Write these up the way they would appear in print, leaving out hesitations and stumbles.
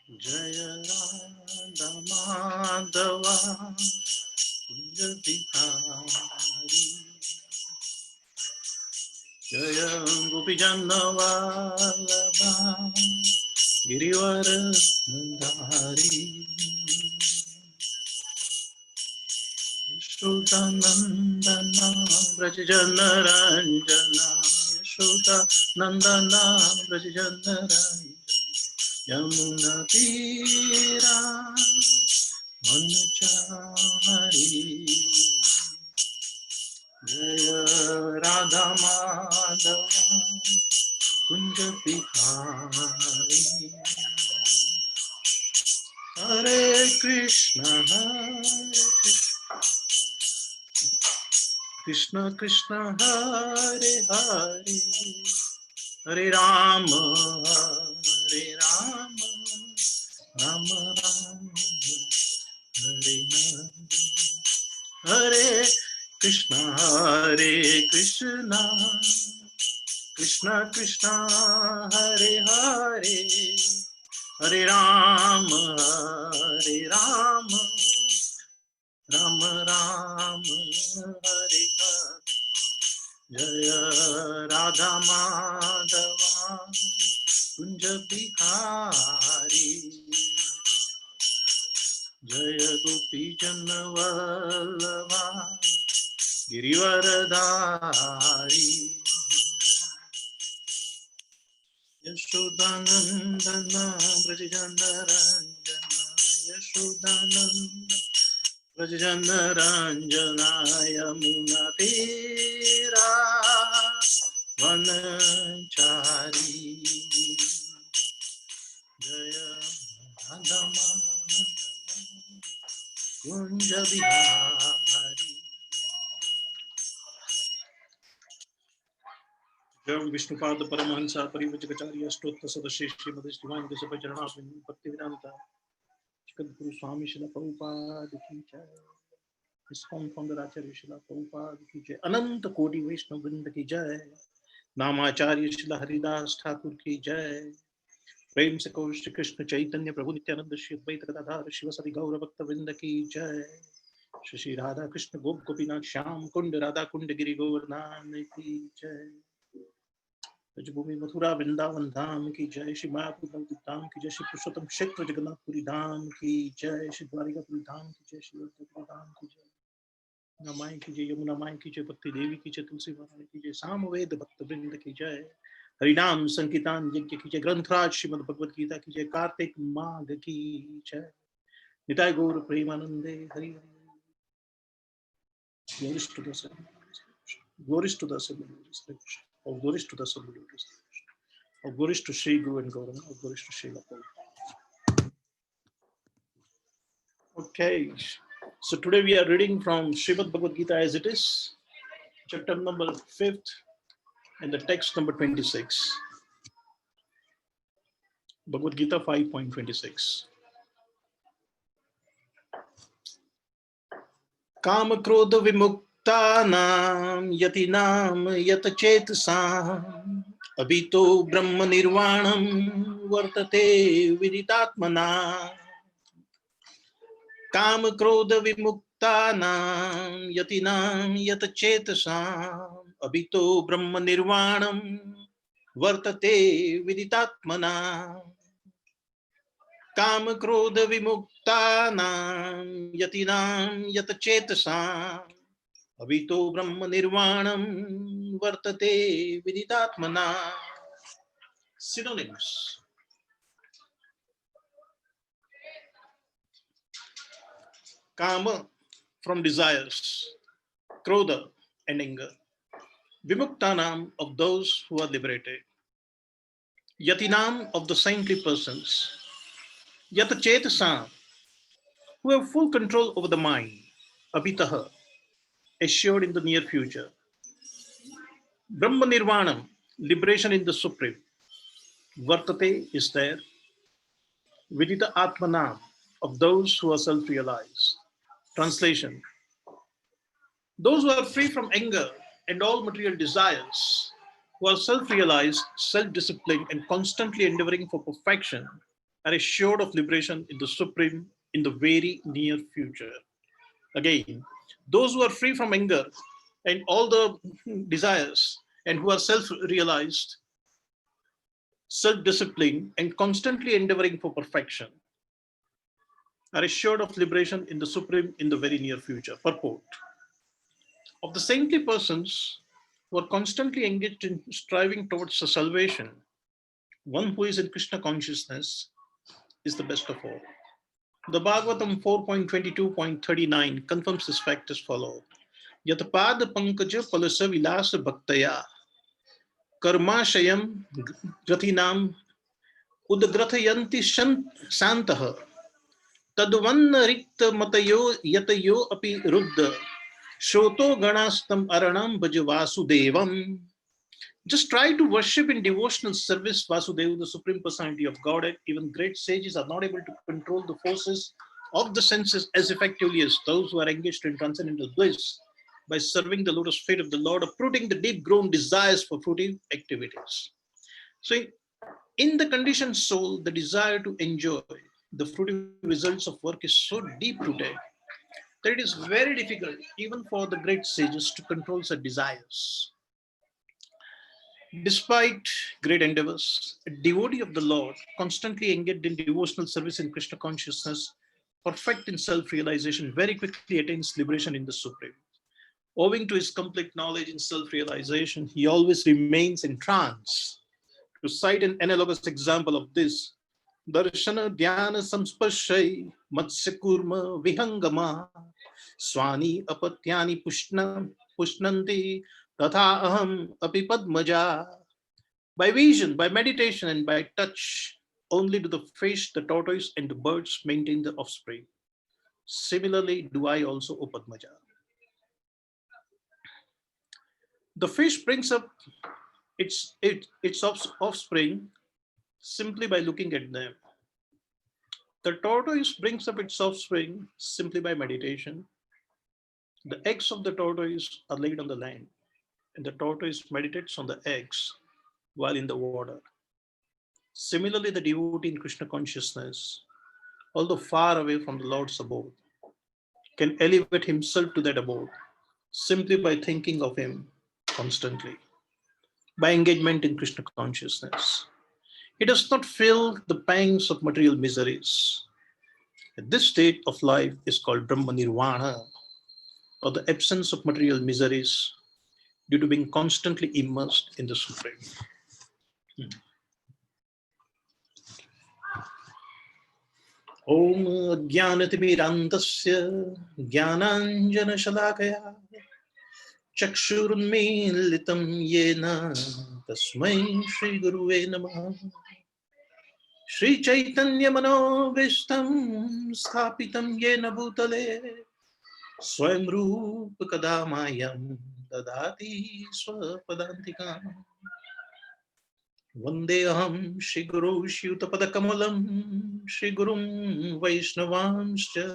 जय राधा माधवा कुंज बिहारी जय गोपीजन वल्लभा गिरिवर धारी यशोदानंदना ब्रज जन रंजना यशोदानंदना ब्रज जन रंजना यमुना तीरा वनचारी जय राधा माधव कुंज बिहारी हरे कृष्ण कृष्ण कृष्ण हरे हरे हरे राम राम राम हरे हरे कृष्ण कृष्ण कृष्ण हरे हरे हरे राम राम राम हरे हरे जय राधा माधवा कुंज बिहारी जय गोपीजन वल्लभा गिरिवरधारी यशोदानंदन ब्रज जन रंजना यशोदानंद ब्रज जन रंजना यमुना तीरा वनचारी जय राधा माधव कुंज बिहारी जय विष्णुपाद परमहंस परिव्रजकाचार्य अष्टोत्तर सदस्य श्रीमद श्रीमान केशव चरणारविंद भक्तिवेदांता जगद्गुरु स्वामी श्रील प्रभुपाद की जय इस्कॉन फाउंडर आचार्य श्रील प्रभुपाद की जय अनंत कोटि वैष्णव वृंद की जय नामाचार्य श्रील हरिदास ठाकुर की जय प्रेम से कहो श्री कृष्ण चैतन्य प्रभु नित्यानंद श्री अद्वैत गदाधर शिवसदि गौर भक्त वृंद की जय श्री राधा कृष्ण गोप गोपीनाथ श्याम कुंड राधा कुंड गिरि गोवर्धन की जय ब्रजभूमि मथुरा वृंदावन धाम की जय श्री मायापुर नवद्वीप धाम की जय श्री पुरुषोत्तम क्षेत्र जगन्नाथपुरी धाम की जय श्री द्वारिकापुरी धाम की जय श्री अयोध्यापुरी धाम की जय माई की जय यमुना माई की जय भक्ति देवी की जय तुलसी महारानी की जय सामवेद भक्त वृंद की जय हरिनाम संकीर्तन यज्ञ की जय ग्रंथराज श्रीमद भगवद गीता की जय कार्तिक माघ की जय निताय गौर प्रेमानंदे Hari Glories to the Son, glories to the Son, or glories to the Son, or glories to Sri Guru and Gauranga, or glories to Sri Prabhupada. Okay, so today we are reading from Srimad Bhagavad Gita as it is, chapter number 5th, and the text number 26. Bhagavad Gita 5.26. काम क्रोध विमुक्तानां यतिनां यत चेतसाम् अभितो ब्रह्म निर्वाणं वर्तते विदितात्मना काम क्रोध विमुक्तानां यतिनां यत चेतसाम् अभितो ब्रह्म निर्वाणं वर्तते विदितात्मना काम क्रोध विमुक्तानां यतिनां यत चेतसाम् अभितो ब्रह्म निर्वाणं वर्तते विदितात्मना. Synonyms: kama from desires, krodha and anger, vimuktanam of those who are liberated, yatinam of the saintly persons, yata chetasam who have full control over the mind, abhitaha assured in the near future, brahma nirvanam liberation in the supreme, vartate is there, vidita atmanam of those who are self-realized. Translation: those who are free from anger and all material desires, who are self-realized, self-disciplined, and constantly endeavoring for perfection, are assured of liberation in the Supreme in the very near future. Again, those who are free from anger and all the desires and who are self realized, self disciplined, and constantly endeavoring for perfection are assured of liberation in the Supreme in the very near future. Purport of the saintly persons who are constantly engaged in striving towards the salvation, one who is in Krishna consciousness is the best of all. The Bhagavatam 4.22.39 confirms this fact as follows. Yatapad pankaja palasa vilasa bhaktaya karmashayam gatinam udgrathyanti santah tadvanna rikta matayo yatayo api ruddha shoto ganastam aranam bhaja vasudevam. Just try to worship in devotional service Vasudeva, the Supreme Personality of Godhead. Even great sages are not able to control the forces of the senses as effectively as those who are engaged in transcendental bliss by serving the lotus feet of the Lord, uprooting the deep-grown desires for fruitive activities. So, in the conditioned soul, the desire to enjoy the fruitive results of work is so deep-rooted that it is very difficult, even for the great sages, to control such desires. Despite great endeavors, a devotee of the Lord, constantly engaged in devotional service in Krishna consciousness, perfect in self-realization, very quickly attains liberation in the Supreme. Owing to his complete knowledge in self-realization, he always remains in trance. To cite an analogous example of this, Darshana Dhyana Samspashai Matsya Kurma Vihangama Swani Apatyani Pushnanti Tatha Aham Api Padmaja. By vision, by meditation, and by touch, only do the fish, the tortoise, and the birds maintain the offspring. Similarly, do I also, O Padmaja. The fish brings up its offspring simply by looking at them. The tortoise brings up its offspring simply by meditation. The eggs of the tortoise are laid on the land, and the tortoise meditates on the eggs while in the water. Similarly, the devotee in Krishna consciousness, although far away from the Lord's abode, can elevate himself to that abode simply by thinking of him constantly, by engagement in Krishna consciousness. He does not feel the pangs of material miseries. This state of life is called Brahma Nirvana, or the absence of material miseries due to being constantly immersed in the Supreme. Om Jnanatimirandasya Jnananjana Shalakaya Chakshurunmilitam Yena Tasmai Shri Guruve Namah Shri Chaitanya Manobishtam Sthapitam Yena Bhutale Swayam Rupa Kadamayam Dadati Swapadantikam Vandeham Shri Guru Shri Shri Gurum Vaishnavanscha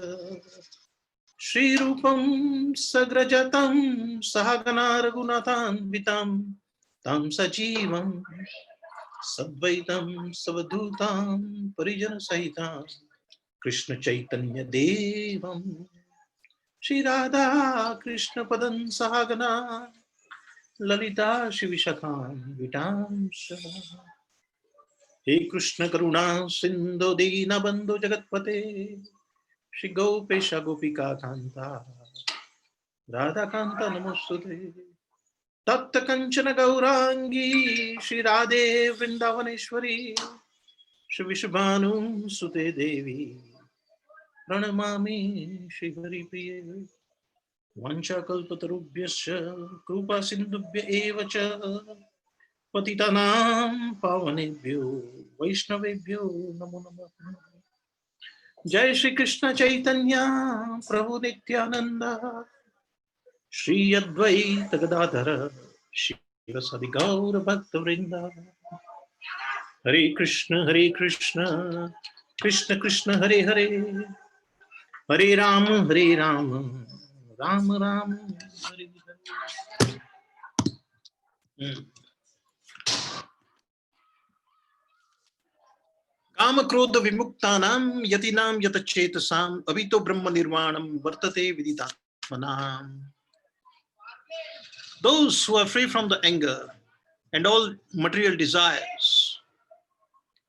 Shri Rupam Sagrajatam Sahagana Raghunathan Vitam Tam Sajivam Sadvaitam Savadutam Parijana Sahitam Krishna Chaitanya Devam Shri Radha Krishna Padan Sahagana Lalita Shivishakam Vitam He Krishna Karuna Sindhu Dina Bandhu Jagatpate Shri Gopesha Gopika Kanta Radha Kanta Namostute Tatta Kanchana Gaurangi Shri Radhe Vrindavaneshwari Shri Vishabhanu Sute Devi Pranamami Shri Hari Priye Vancha Kalpatarubhyascha Krupa Sindhubhya Evacha Patitanam Pavanebhyo Vaishnavebhyo Namo Namah Jai Shri Krishna Chaitanya Prabhu Nityananda Shri Advaita Gadadhara Shiva Sadi Gaura Bhakta Vrinda Hare Krishna Krishna Krishna Hare Hare Hare Rama Rama Rama Hare Hare Kama krodha vimuktanam yatinam yatachetasam avito brahma nirvanam vartate viditatmanam. Those who are free from the anger and all material desires,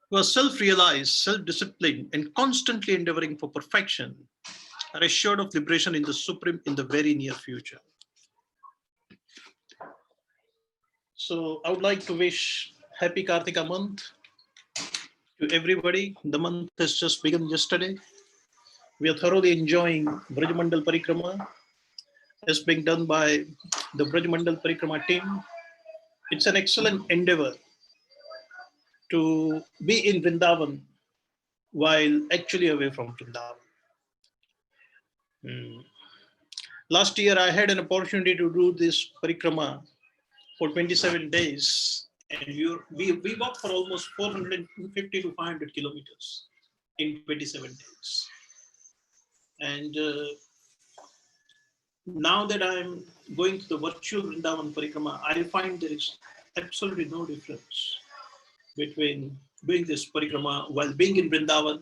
who are self-realized, self-disciplined, and constantly endeavoring for perfection, are assured of liberation in the Supreme in the very near future. So I would like to wish happy Kartika month to everybody. The month has just begun yesterday. We are thoroughly enjoying Brajmandal Parikrama as being done by the Brajmandal Parikrama team. It's an excellent endeavor to be in Vrindavan while actually away from Vrindavan. Last year, I had an opportunity to do this parikrama for 27 days, and we walked for almost 450 to 500 kilometers in 27 days. And now that I'm going to the virtual Vrindavan parikrama, I find there is absolutely no difference between doing this parikrama while being in Vrindavan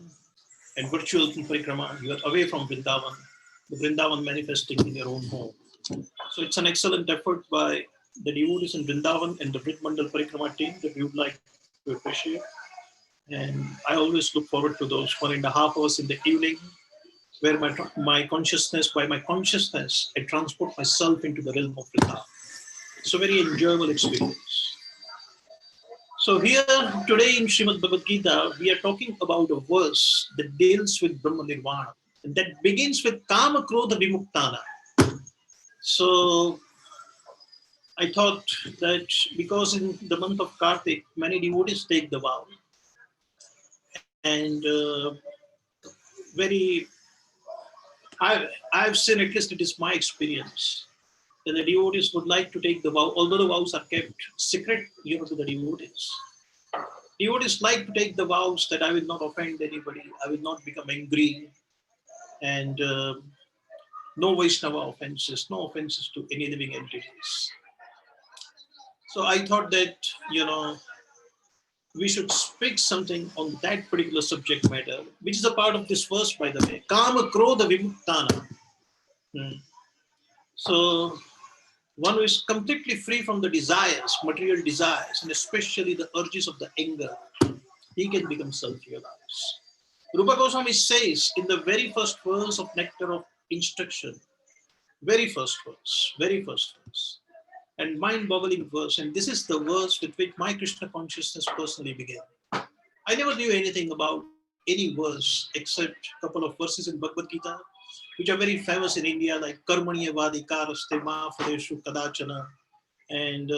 and virtual parikrama. You are away from Vrindavan, the Vrindavan manifesting in your own home. So it's an excellent effort by the devotees in Vrindavan and the Brajmandal Parikrama team that we would like to appreciate. And I always look forward to those 1.5 hours in the evening where my consciousness, by my consciousness, I transport myself into the realm of Vrindavan. It's a very enjoyable experience. So here today in Srimad Bhagavad Gita, we are talking about a verse that deals with Brahma Nirvana, and that begins with Kama Krodha Vimuktana. So I thought that because in the month of Kartik, many devotees take the vow. And I've seen, at least it is my experience, that the devotees would like to take the vow, although the vows are kept secret, to the devotees. Devotees like to take the vows that I will not offend anybody, I will not become angry, and no Vaishnava offenses, no offenses to any living entities. So I thought that, we should speak something on that particular subject matter, which is a part of this verse, by the way. Kama Krodha Vimuktana. So one who is completely free from the desires, material desires, and especially the urges of the anger, he can become self-realized. Rupa Goswami says in the very first verse of Nectar of Instruction, very first verse, and mind-boggling verse, and this is the verse with which my Krishna consciousness personally began. I never knew anything about any verse except a couple of verses in Bhagavad Gita, which are very famous in India, like Karmaniya Vadikaraste Ma Phadeshu Kadachana, and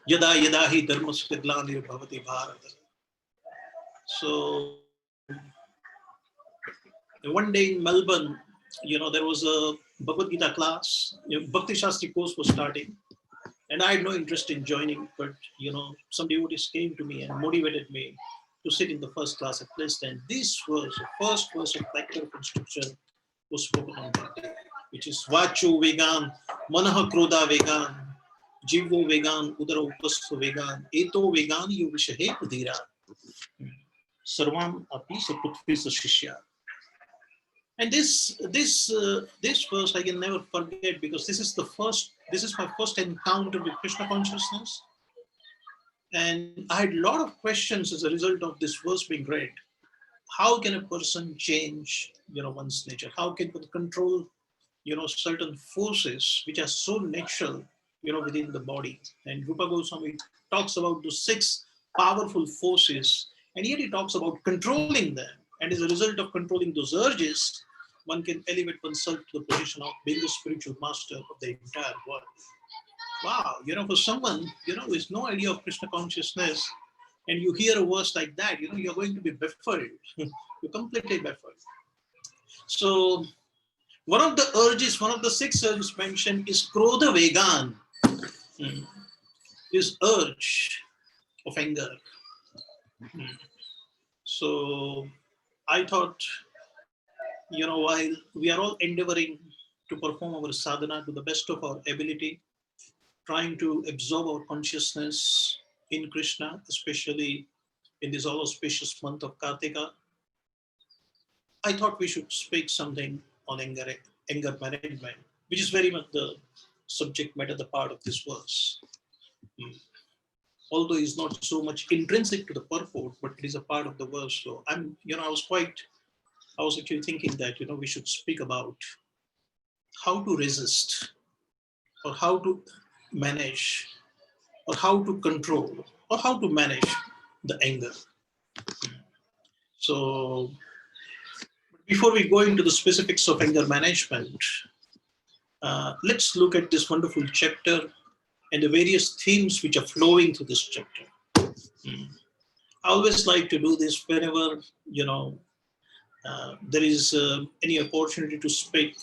Yada Yada Hi Dharmasya Glanir Bhavati Bharata. So one day in Melbourne, there was a Bhagavad Gita class. Bhakti Shastri course was starting, and I had no interest in joining, but some devotees came to me and motivated me to sit in the first class at least. And this was the first verse of Nectar of Instruction was spoken on that day, which is Vachu Vegan, Manaha Krodha Vegan, Jivo Vegan, Udara Upasto Vegan, Eto Vegan, Yuvishahe Pudira, Sarvam Api Saputvi Shishya. And this verse I can never forget, because this is my first encounter with Krishna consciousness. And I had a lot of questions as a result of this verse being read. How can a person change, one's nature? How can one control, certain forces which are so natural, within the body? And Rupa Goswami talks about the 6 powerful forces, and yet he talks about controlling them. And as a result of controlling those urges, one can elevate oneself to the position of being the spiritual master of the entire world. Wow, for someone, who has no idea of Krishna consciousness, and you hear a verse like that, you're going to be baffled. You're completely baffled. So one of the 6 urges mentioned is Krodha Vegan, this urge of anger. So I thought, while we are all endeavoring to perform our sadhana to the best of our ability, trying to absorb our consciousness in Krishna, especially in this all auspicious month of Kartika, I thought we should speak something on anger management, which is very much the subject matter, the part of this verse. Hmm. Although it's not so much intrinsic to the purport, but it is a part of the verse. So I was actually thinking that, we should speak about how to resist, or how to manage, or how to control, or how to manage the anger. So before we go into the specifics of anger management, let's look at this wonderful chapter and the various themes which are flowing through this chapter. I always like to do this whenever there is any opportunity to speak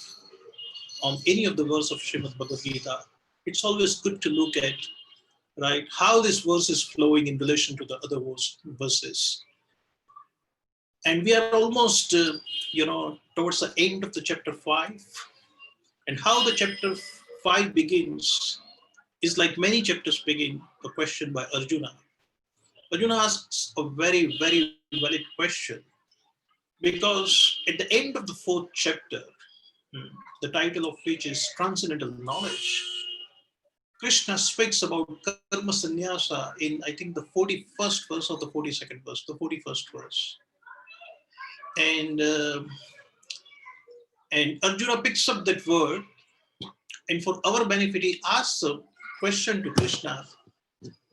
on any of the verse of Srimad Bhagavad Gita. It's always good to look at, right, how this verse is flowing in relation to the other verses. And we are almost, towards the end of the chapter 5. And how the chapter 5 begins is like many chapters begin, a question by Arjuna. Arjuna asks a very, very valid question, because at the end of the 4th chapter, the title of which is Transcendental Knowledge, Krishna speaks about karma sannyasa in, I think, the 41st verse or the 42nd verse, the 41st verse. And Arjuna picks up that word, and for our benefit, he asks a question to Krishna,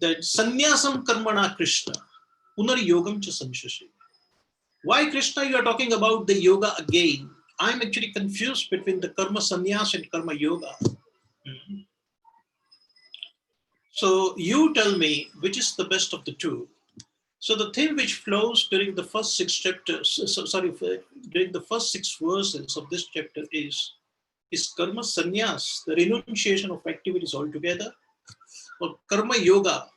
that sannyasam karmana Krishna, punar yogam cha sanshasi. Why, Krishna, you are talking about the yoga again? I'm actually confused between the karma sannyas and karma yoga. So you tell me which is the best of the two. So the theme which flows during the first 6 chapters, during the first 6 verses of this chapter is karma sannyas, the renunciation of activities altogether, or karma yoga,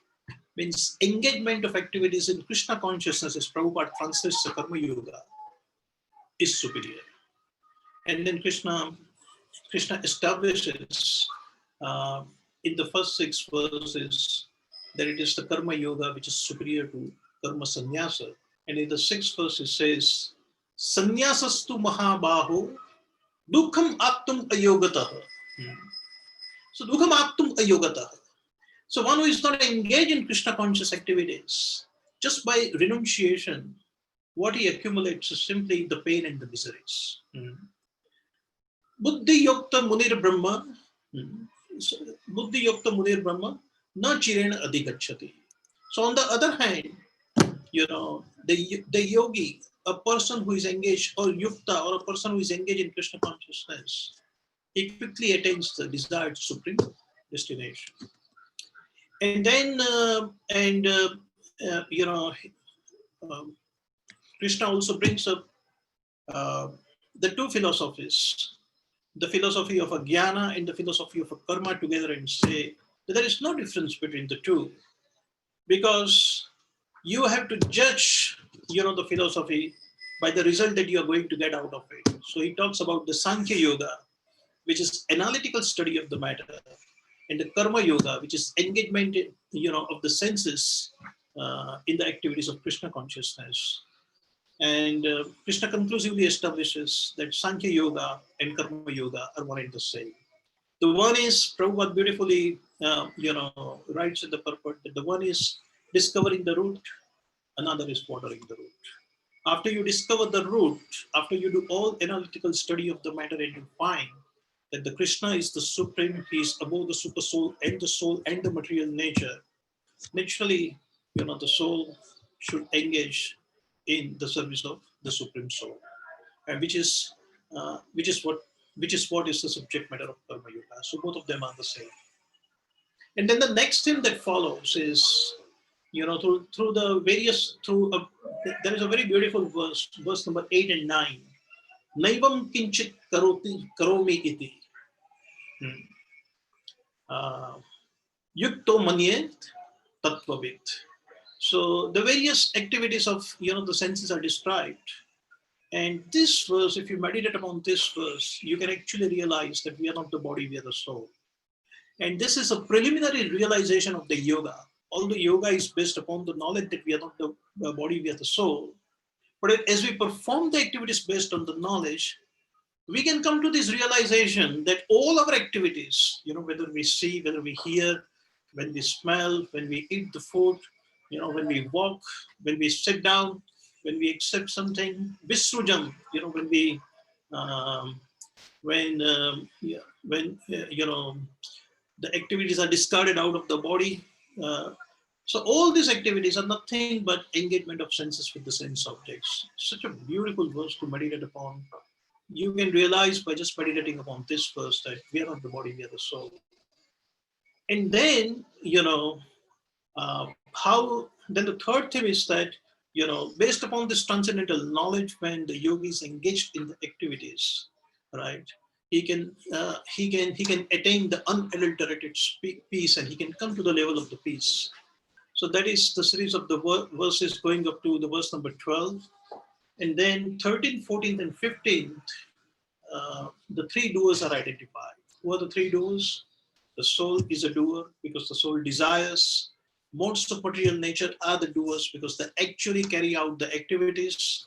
means engagement of activities in Krishna consciousness, as Prabhupada translates the karma yoga, is superior. And then Krishna establishes in the first 6 verses that it is the karma yoga which is superior to karma sannyasa. And in the 6th verse it says, Sannyasastu mahabaho dukham aptum ayogatah. So dukham aptum ayogatah. So one who is not engaged in Krishna conscious activities, just by renunciation, what he accumulates is simply the pain and the miseries. Buddhi yokta munir brahma, buddhi yokta munir brahma, na chirena adhigacchati. So on the other hand, the yogi, a person who is engaged, or yukta, or a person who is engaged in Krishna consciousness, he quickly attains the desired supreme destination. And then, Krishna also brings up the 2 philosophies, the philosophy of a jnana and the philosophy of a karma together, and say that there is no difference between the two, because you have to judge, the philosophy by the result that you are going to get out of it. So he talks about the Sankhya Yoga, which is analytical study of the matter, and the Karma Yoga, which is engagement, of the senses in the activities of Krishna consciousness. And Krishna conclusively establishes that Sankhya Yoga and Karma Yoga are one and the same. The one is, Prabhupada beautifully, writes in the purport that the one is discovering the root, another is watering the root. After you discover the root, after you do all analytical study of the matter, and you find that the Krishna is the supreme, he is above the super soul and the material nature, naturally, the soul should engage in the service of the supreme soul, and which is what is the subject matter of karma yoga. So both of them are the same. And then the next thing that follows is, through the various, there is a very beautiful verse number 8 and 9. Naivam kinchit karomi iti. Yukto manyet tattvavit. So the various activities of, the senses are described. And this verse, if you meditate upon this verse, you can actually realize that we are not the body, we are the soul. And this is a preliminary realization of the yoga although yoga is based upon the knowledge that we are not the body, we are the soul, but as we perform the activities based on the knowledge, we can come to this realization that all our activities, whether we see, whether we hear, when we smell, when we eat the food, when we walk, when we sit down, when we accept something, visrujam, when we, the activities are discarded out of the body. So all these activities are nothing but engagement of senses with the sense objects. Such a beautiful verse to meditate upon. You can realize by just meditating upon this verse that we are not the body, we are the soul. And then, then the third thing is that, based upon this transcendental knowledge, when the yogi is engaged in the activities, right, he can attain the unadulterated peace, and he can come to the level of the peace. So that is the series of the verses going up to the verse number 12. And then 13th, 14th, and 15th, the three doers are identified. Who are the three doers? The soul is a doer because the soul desires. Modes of material nature are the doers because they actually carry out the activities.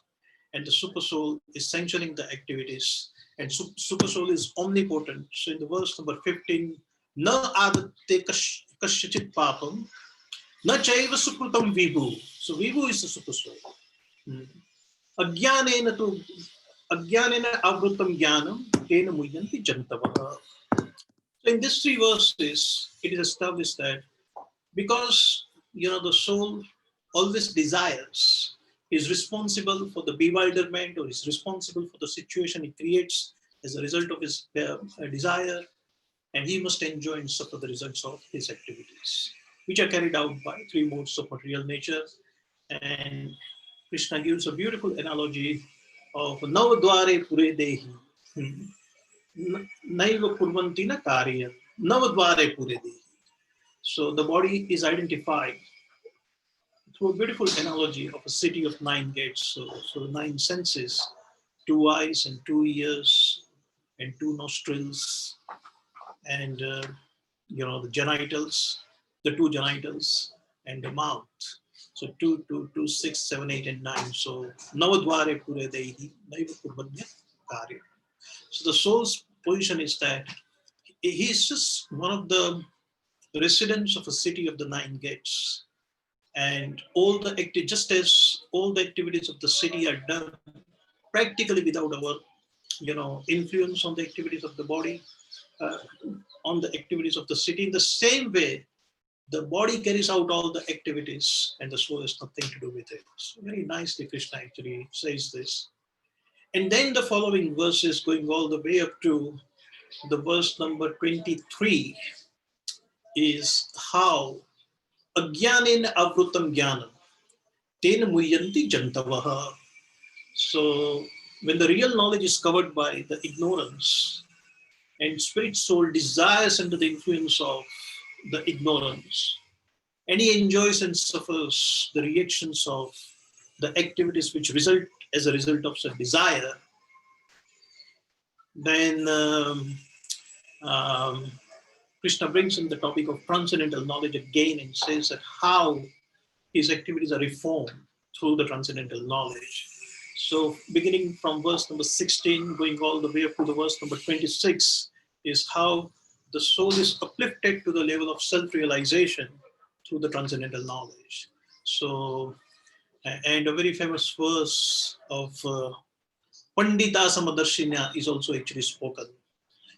And the super soul is sanctioning the activities. And super soul is omnipotent. So in the verse number 15, na adate kasyachit papam, na chaiva sukrutam vibhu. So vibhu is the super soul. Ajnanena tu Ajnanena avrutam jnanam tena muyyanti jantavaha. So in these three verses, it is established that because the soul always desires, is responsible for the bewilderment, or is responsible for the situation it creates as a result of his desire, and he must enjoy and suffer the results of his activities, which are carried out by three modes of material nature. And Krishna gives a beautiful analogy of Navadware Pure Dehi. Naiva Kurvanti na Karya. Navadware Pure Dehi. So the body is identified through a beautiful analogy of a city of 9 gates. So 9 senses, 2 eyes and 2 ears and 2 nostrils, and the genitals, the 2 genitals, and the mouth. So 2, 2, 2, 6, 7, 8, and 9. So Navadware Pure Dehi, Naiva Kurvanya Karya. So the soul's position is that he is just one of the residents of a city of the 9 gates. And just as all the activities of the city are done practically without our, influence on the activities of the body, on the activities of the city, in the same way, the body carries out all the activities and the soul has nothing to do with it. So very nicely, Krishna actually says this. And then the following verses, going all the way up to the verse number 23, is how Ajnanena avrutam jnanam tena muyyanti jantavaha. So when the real knowledge is covered by the ignorance, and spirit soul desires under the influence of the ignorance, and he enjoys and suffers the reactions of the activities which result as a result of such desire, then Krishna brings in the topic of transcendental knowledge again and says that how his activities are reformed through the transcendental knowledge. So beginning from verse number 16, going all the way up to the verse number 26, is how the soul is uplifted to the level of self-realization through the transcendental knowledge. So, and a very famous verse of Pandita Samadarshina is also actually spoken.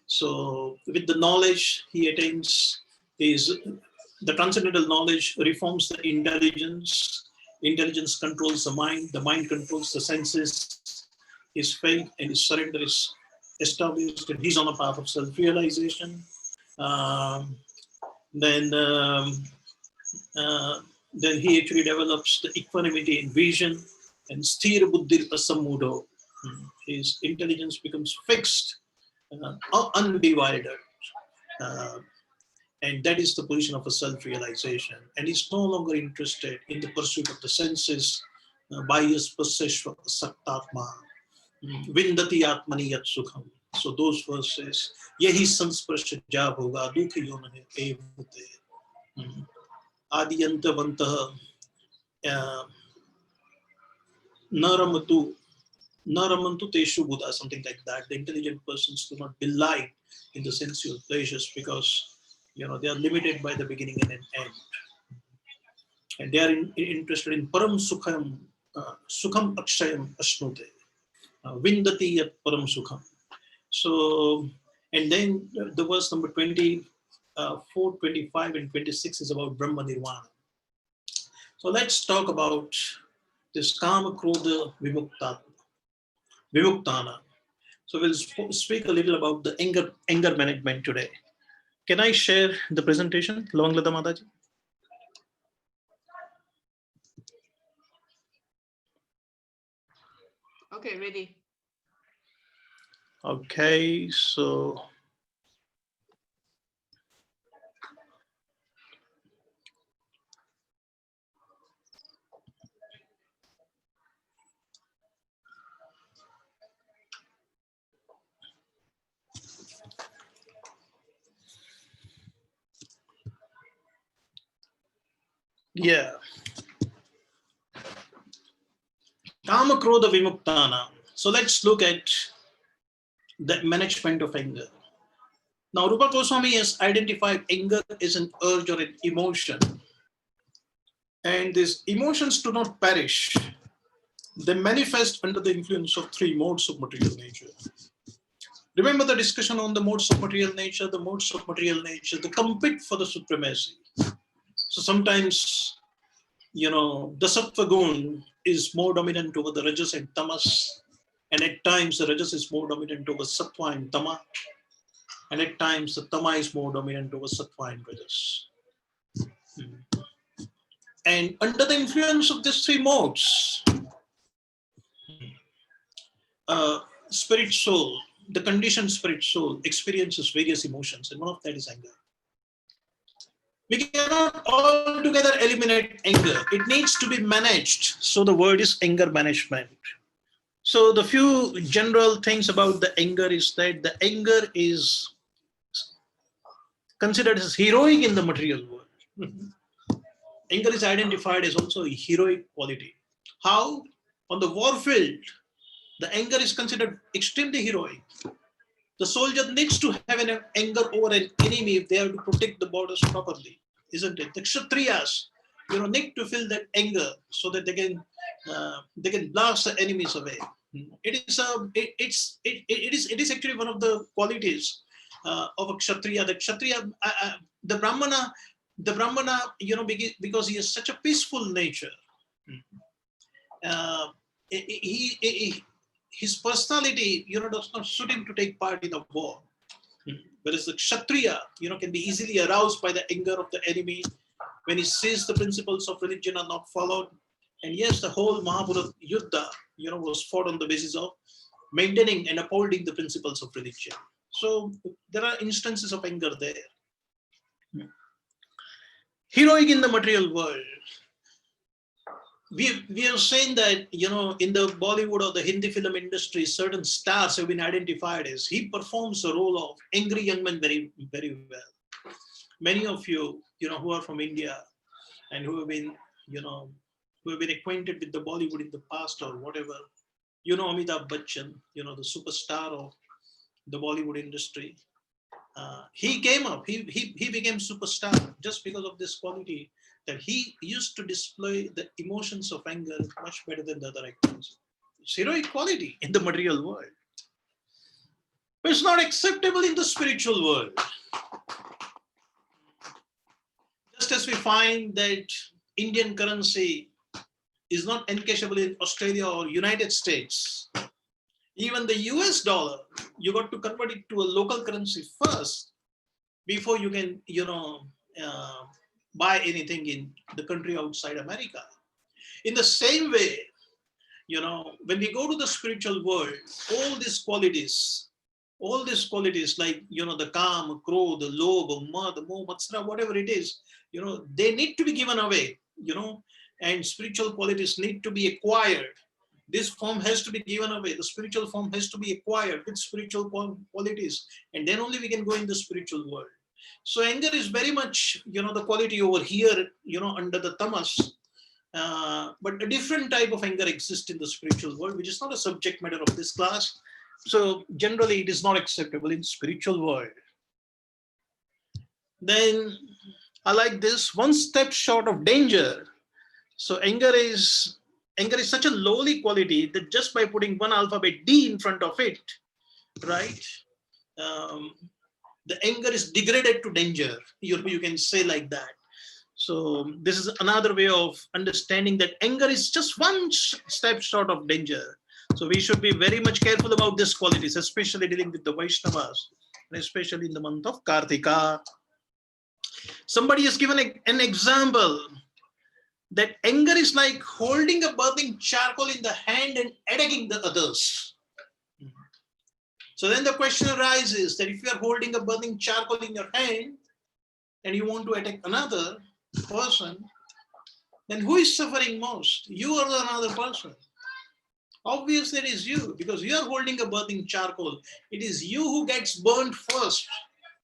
So with the knowledge he attains, the transcendental knowledge reforms the intelligence. Intelligence controls the mind controls the senses. His faith and his surrender is established, and he's on a path of self-realization. Then he actually develops the equanimity in vision, and sthira buddhir asammudo. His intelligence becomes fixed, undivided. And that is the position of a self-realization. And he's no longer interested in the pursuit of the senses, bias paseshva saktatma, vindati atmani yat sukham. So those verses, yahi sansparsha ja bhoga dukhi yonane evute. Adiyantavantah Naramatu Naramantu Teshu Buddha, something like that. The intelligent persons do not delight in the sensual pleasures because they are limited by the beginning and an end. And they are interested in Param Sukham, Sukham Akshayam Ashnute, Vindati at Param Sukham. So, and then the verse number 24, 25, and 26 is about Brahma Nirvana. So let's talk about this Kama Krodha Vimuktana. So we'll speak a little about the anger management today. Can I share the presentation, Lavanglata Mataji? Okay, ready. Okay, so yeah. Kama Krodha Vimuktana. So let's look at the management of anger. Now, Rupa Goswami has identified anger as an urge or an emotion. And these emotions do not perish. They manifest under the influence of three modes of material nature. Remember the discussion on the modes of material nature? The modes of material nature, they compete for the supremacy. So sometimes, the sattva gun is more dominant over the rajas and tamas. And at times the rajas is more dominant over sattva and tama. And at times the tama is more dominant over sattva and rajas. And under the influence of these three modes, spirit soul, the conditioned spirit soul experiences various emotions, and one of that is anger. We cannot altogether eliminate anger. It needs to be managed. So the word is anger management. So the few general things about the anger is that the anger is considered as heroic in the material world. Anger is identified as also a heroic quality. How? On the warfield, the anger is considered extremely heroic. The soldier needs to have an anger over an enemy if they have to protect the borders properly, isn't it? The Kshatriyas, need to feel that anger so that they can blast the enemies away. It is actually one of the qualities of a Kshatriya. The Kshatriya, the Brahmana, because he has such a peaceful nature. His personality, does not suit him to take part in a war. Whereas the Kshatriya, can be easily aroused by the anger of the enemy when he sees the principles of religion are not followed. And yes, the whole Mahabharata Yuddha, was fought on the basis of maintaining and upholding the principles of religion. So there are instances of anger there. Heroic in the material world. We have seen that, in the Bollywood or the Hindi film industry, certain stars have been identified as he performs the role of angry young man very, very well. Many of you, who are from India and who have been, acquainted with the Bollywood in the past or whatever, Amitabh Bachchan, the superstar of the Bollywood industry. He came up, he became superstar just because of this quality that he used to display the emotions of anger much better than the other actors. It's heroic quality in the material world. But it's not acceptable in the spiritual world. Just as we find that Indian currency is not encashable in Australia or United States, even the US dollar, you got to convert it to a local currency first before you can, buy anything in the country outside America. In the same way, when we go to the spiritual world, all these qualities like, the Kam, Krodh, the Lobh, Mad, Moh, Matsara, whatever it is, they need to be given away, and spiritual qualities need to be acquired. This form has to be given away. The spiritual form has to be acquired with spiritual qualities. And then only we can go in the spiritual world. So anger is very much, the quality over here, under the tamas. But a different type of anger exists in the spiritual world, which is not a subject matter of this class. So generally, it is not acceptable in spiritual world. Then I like this: one step short of danger. So anger is such a lowly quality that just by putting one alphabet D in front of it, right? Um, the anger is degraded to danger. You can say like that. So this is another way of understanding that anger is just one step short of danger. So we should be very much careful about these qualities, especially dealing with the Vaishnavas, and especially in the month of Kartika. Somebody has given an example that anger is like holding a burning charcoal in the hand and attacking the others. So then the question arises that if you are holding a burning charcoal in your hand and you want to attack another person, then who is suffering most? You or another person? Obviously, it is you, because you are holding a burning charcoal. It is you who gets burned first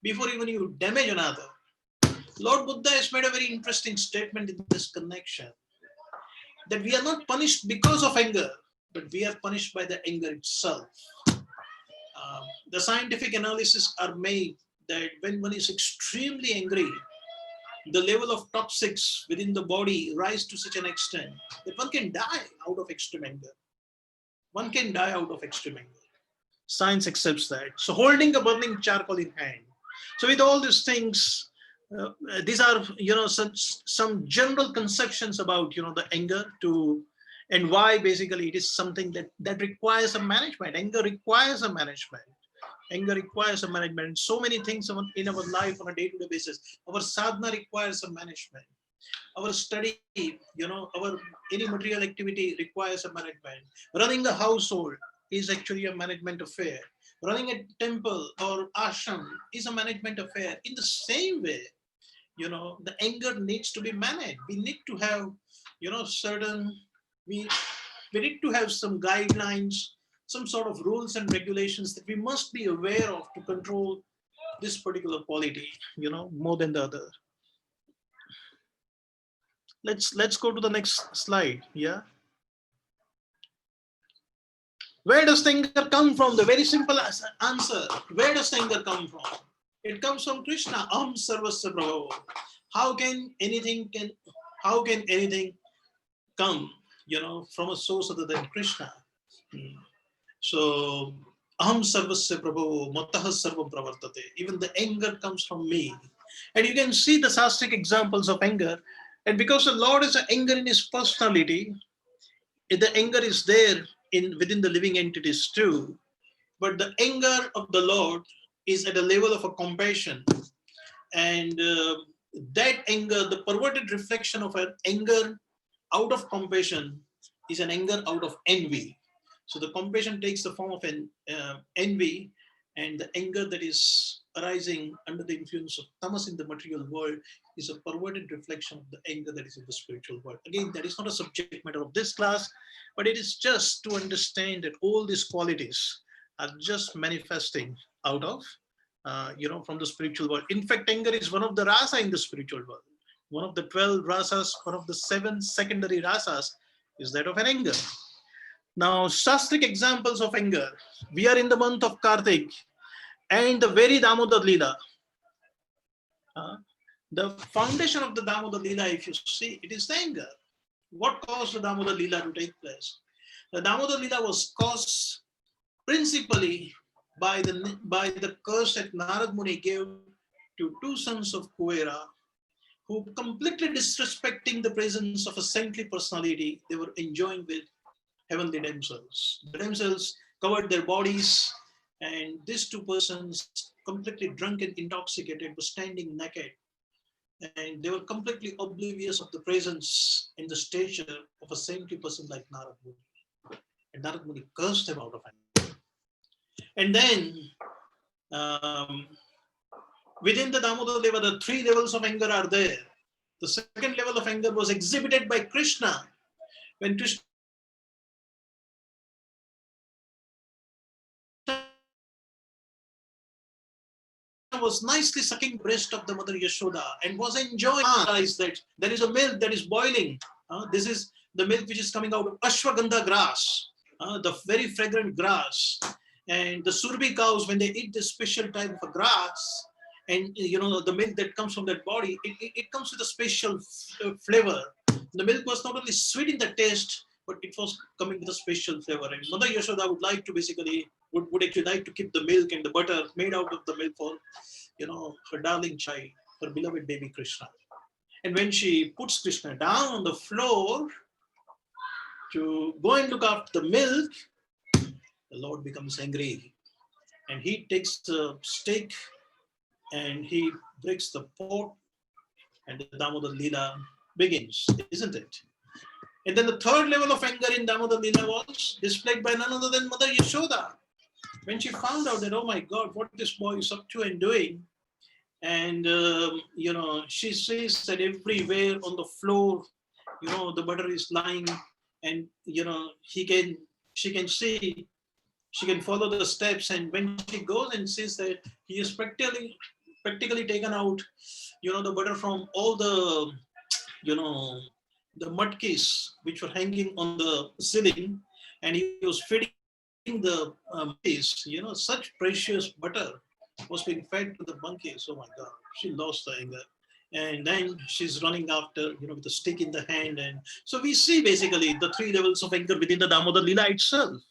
before even you damage another. Lord Buddha has made a very interesting statement in this connection, that we are not punished because of anger, but we are punished by the anger itself. The scientific analysis are made that when one is extremely angry, the level of toxics within the body rise to such an extent that one can die out of extreme anger. One can die out of extreme anger. Science accepts that. So holding a burning charcoal in hand. So with all these things, these are some general conceptions about the anger to, and why basically it is something that requires a management. Anger requires a management. Anger requires a management. So many things in our life on a day-to-day basis. Our sadhana requires a management. Our study, our any material activity requires a management. Running a household is actually a management affair. Running a temple or ashram is a management affair. In the same way, the anger needs to be managed. We need to have, certain, we need to have some guidelines, some sort of rules and regulations that we must be aware of to control this particular quality, more than the other. Let's go to the next slide. Yeah. Where does anger come from? The very simple answer. Where does anger come from? It comes from Krishna. Aham sarvasya prabhavo. How can anything come, from a source other than Krishna? So aham sarvasya prabhavo matah sarvam pravartate. Even the anger comes from me. And you can see the sastric examples of anger. And because the Lord is an anger in his personality, the anger is there within the living entities too. But the anger of the Lord is at a level of a compassion. And that anger, the perverted reflection of an anger out of compassion, is an anger out of envy. So the compassion takes the form of an envy, and the anger that is arising under the influence of tamas in the material world is a perverted reflection of the anger that is in the spiritual world. Again, that is not a subject matter of this class, but it is just to understand that all these qualities are just manifesting out of, from the spiritual world. In fact, anger is one of the rasa in the spiritual world. One of the 12 rasas, one of the 7 secondary rasas is that of an anger. Now, shastric examples of anger. We are in the month of Kartik, and the very Damodar Leela. The foundation of the Damodar Leela, if you see, it is the anger. What caused the Damodar Leela to take place? The Damodar Leela was caused principally by the curse that Narad Muni gave to 2 sons of Kuvera, who, completely disrespecting the presence of a saintly personality, they were enjoying with heavenly damsels. The damsels covered their bodies, and these 2 persons, completely drunk and intoxicated, were standing naked, and they were completely oblivious of the presence and the stature of a saintly person like Narad Muni. And Narad Muni cursed them out of anger. And then, within the Damodar Leva, the 3 levels of anger are there. The second level of anger was exhibited by Krishna when Krishna was nicely sucking the breast of the mother Yashoda and was enjoying that there is a milk that is boiling. This is the milk which is coming out of ashwagandha grass, the very fragrant grass. And the Surbi cows, when they eat this special type of a grass, and the milk that comes from that body, it comes with a special flavor. The milk was not only sweet in the taste, but it was coming with a special flavor. And Mother Yashoda would like to would actually like to keep the milk and the butter made out of the milk for, her darling child, her beloved baby Krishna. And when she puts Krishna down on the floor to go and look after the milk, the Lord becomes angry. And he takes a stake and he breaks the pot, and the Damodar Leela begins, isn't it? And then the third level of anger in Damodar Leela was displayed by none other than Mother Yashoda. When she found out that, oh my God, what this boy is up to and doing, and she sees that everywhere on the floor, the butter is lying, and she can see, she can follow the steps, and when she goes and sees that he is practically taken out, the butter from all the, the mudkis which were hanging on the ceiling, and he was feeding the monkeys, such precious butter was being fed to the monkeys. Oh my God, she lost the anger. And then she's running after, with a stick in the hand. And so we see basically the three levels of anger within the Damodar Leela itself.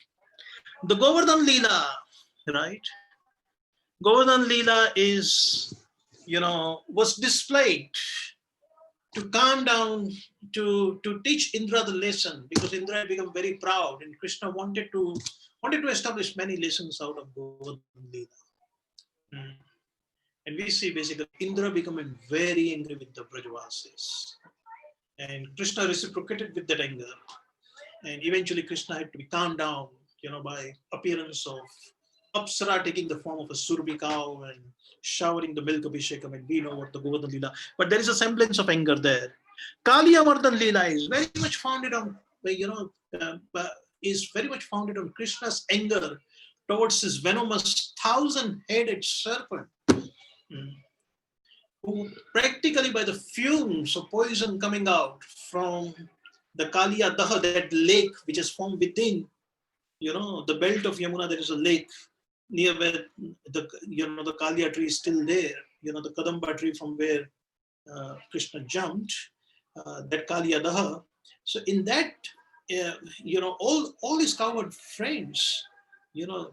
The Govardhan Leela, right? Govardhan Leela is, was displayed to calm down, to teach Indra the lesson, because Indra had become very proud, and Krishna wanted to establish many lessons out of Govardhan Leela. And we see basically Indra becoming very angry with the Brajavasis. And Krishna reciprocated with that anger. And eventually Krishna had to be calmed down, by appearance of Apsara taking the form of a Surbi cow and showering the milk Abhishekam, and we know what the Govardhan Leela. But there is a semblance of anger there. Kaliya Mardhan Leela is very much founded on, is very much founded on Krishna's anger towards his venomous 1,000-headed serpent, who practically, by the fumes of poison coming out from the Kaliya Daha, that lake which is formed within, the belt of Yamuna, there is a lake near where the Kaliya tree is still there, the Kadamba tree from where Krishna jumped, that Kaliya Daha. So in that, all his coward friends,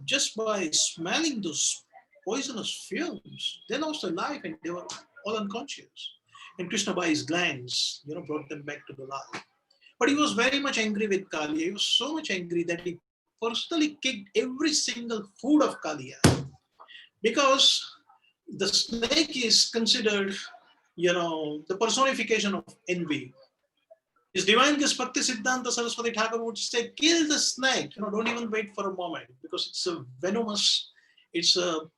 just by smelling those poisonous fumes, they lost their life and they were all unconscious. And Krishna, by his glance, brought them back to the life. But he was very much angry with Kaliya. He was so much angry that he personally kicked every single food of Kaliya, because the snake is considered, the personification of envy. His Divine Grace Bhakti Siddhanta Saraswati Thakur would say, kill the snake, don't even wait for a moment, because it's a venomous, it's a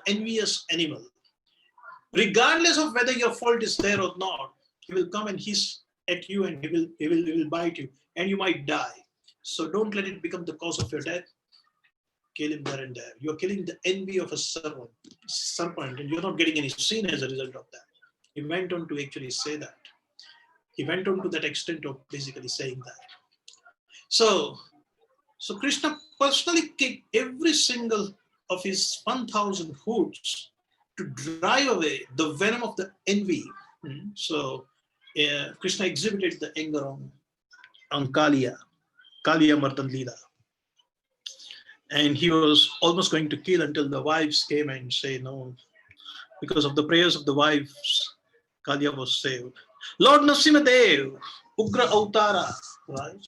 envious animal. Regardless of whether your fault is there or not, he will come and hiss at you, and he will bite you, and you might die. So don't let it become the cause of your death. Kill him there and there. You're killing the envy of a serpent, and you're not getting any sin as a result of that. He went on to actually say that. He went on to that extent of basically saying that. So Krishna personally kicked every single of his 1,000 hoods to drive away the venom of the envy. So Krishna exhibited the anger on Kaliya Mardhan Leela. And he was almost going to kill until the wives came and say no. Because of the prayers of the wives, Kaliya was saved. Lord Nrsimhadev, Ugra Avtara, right?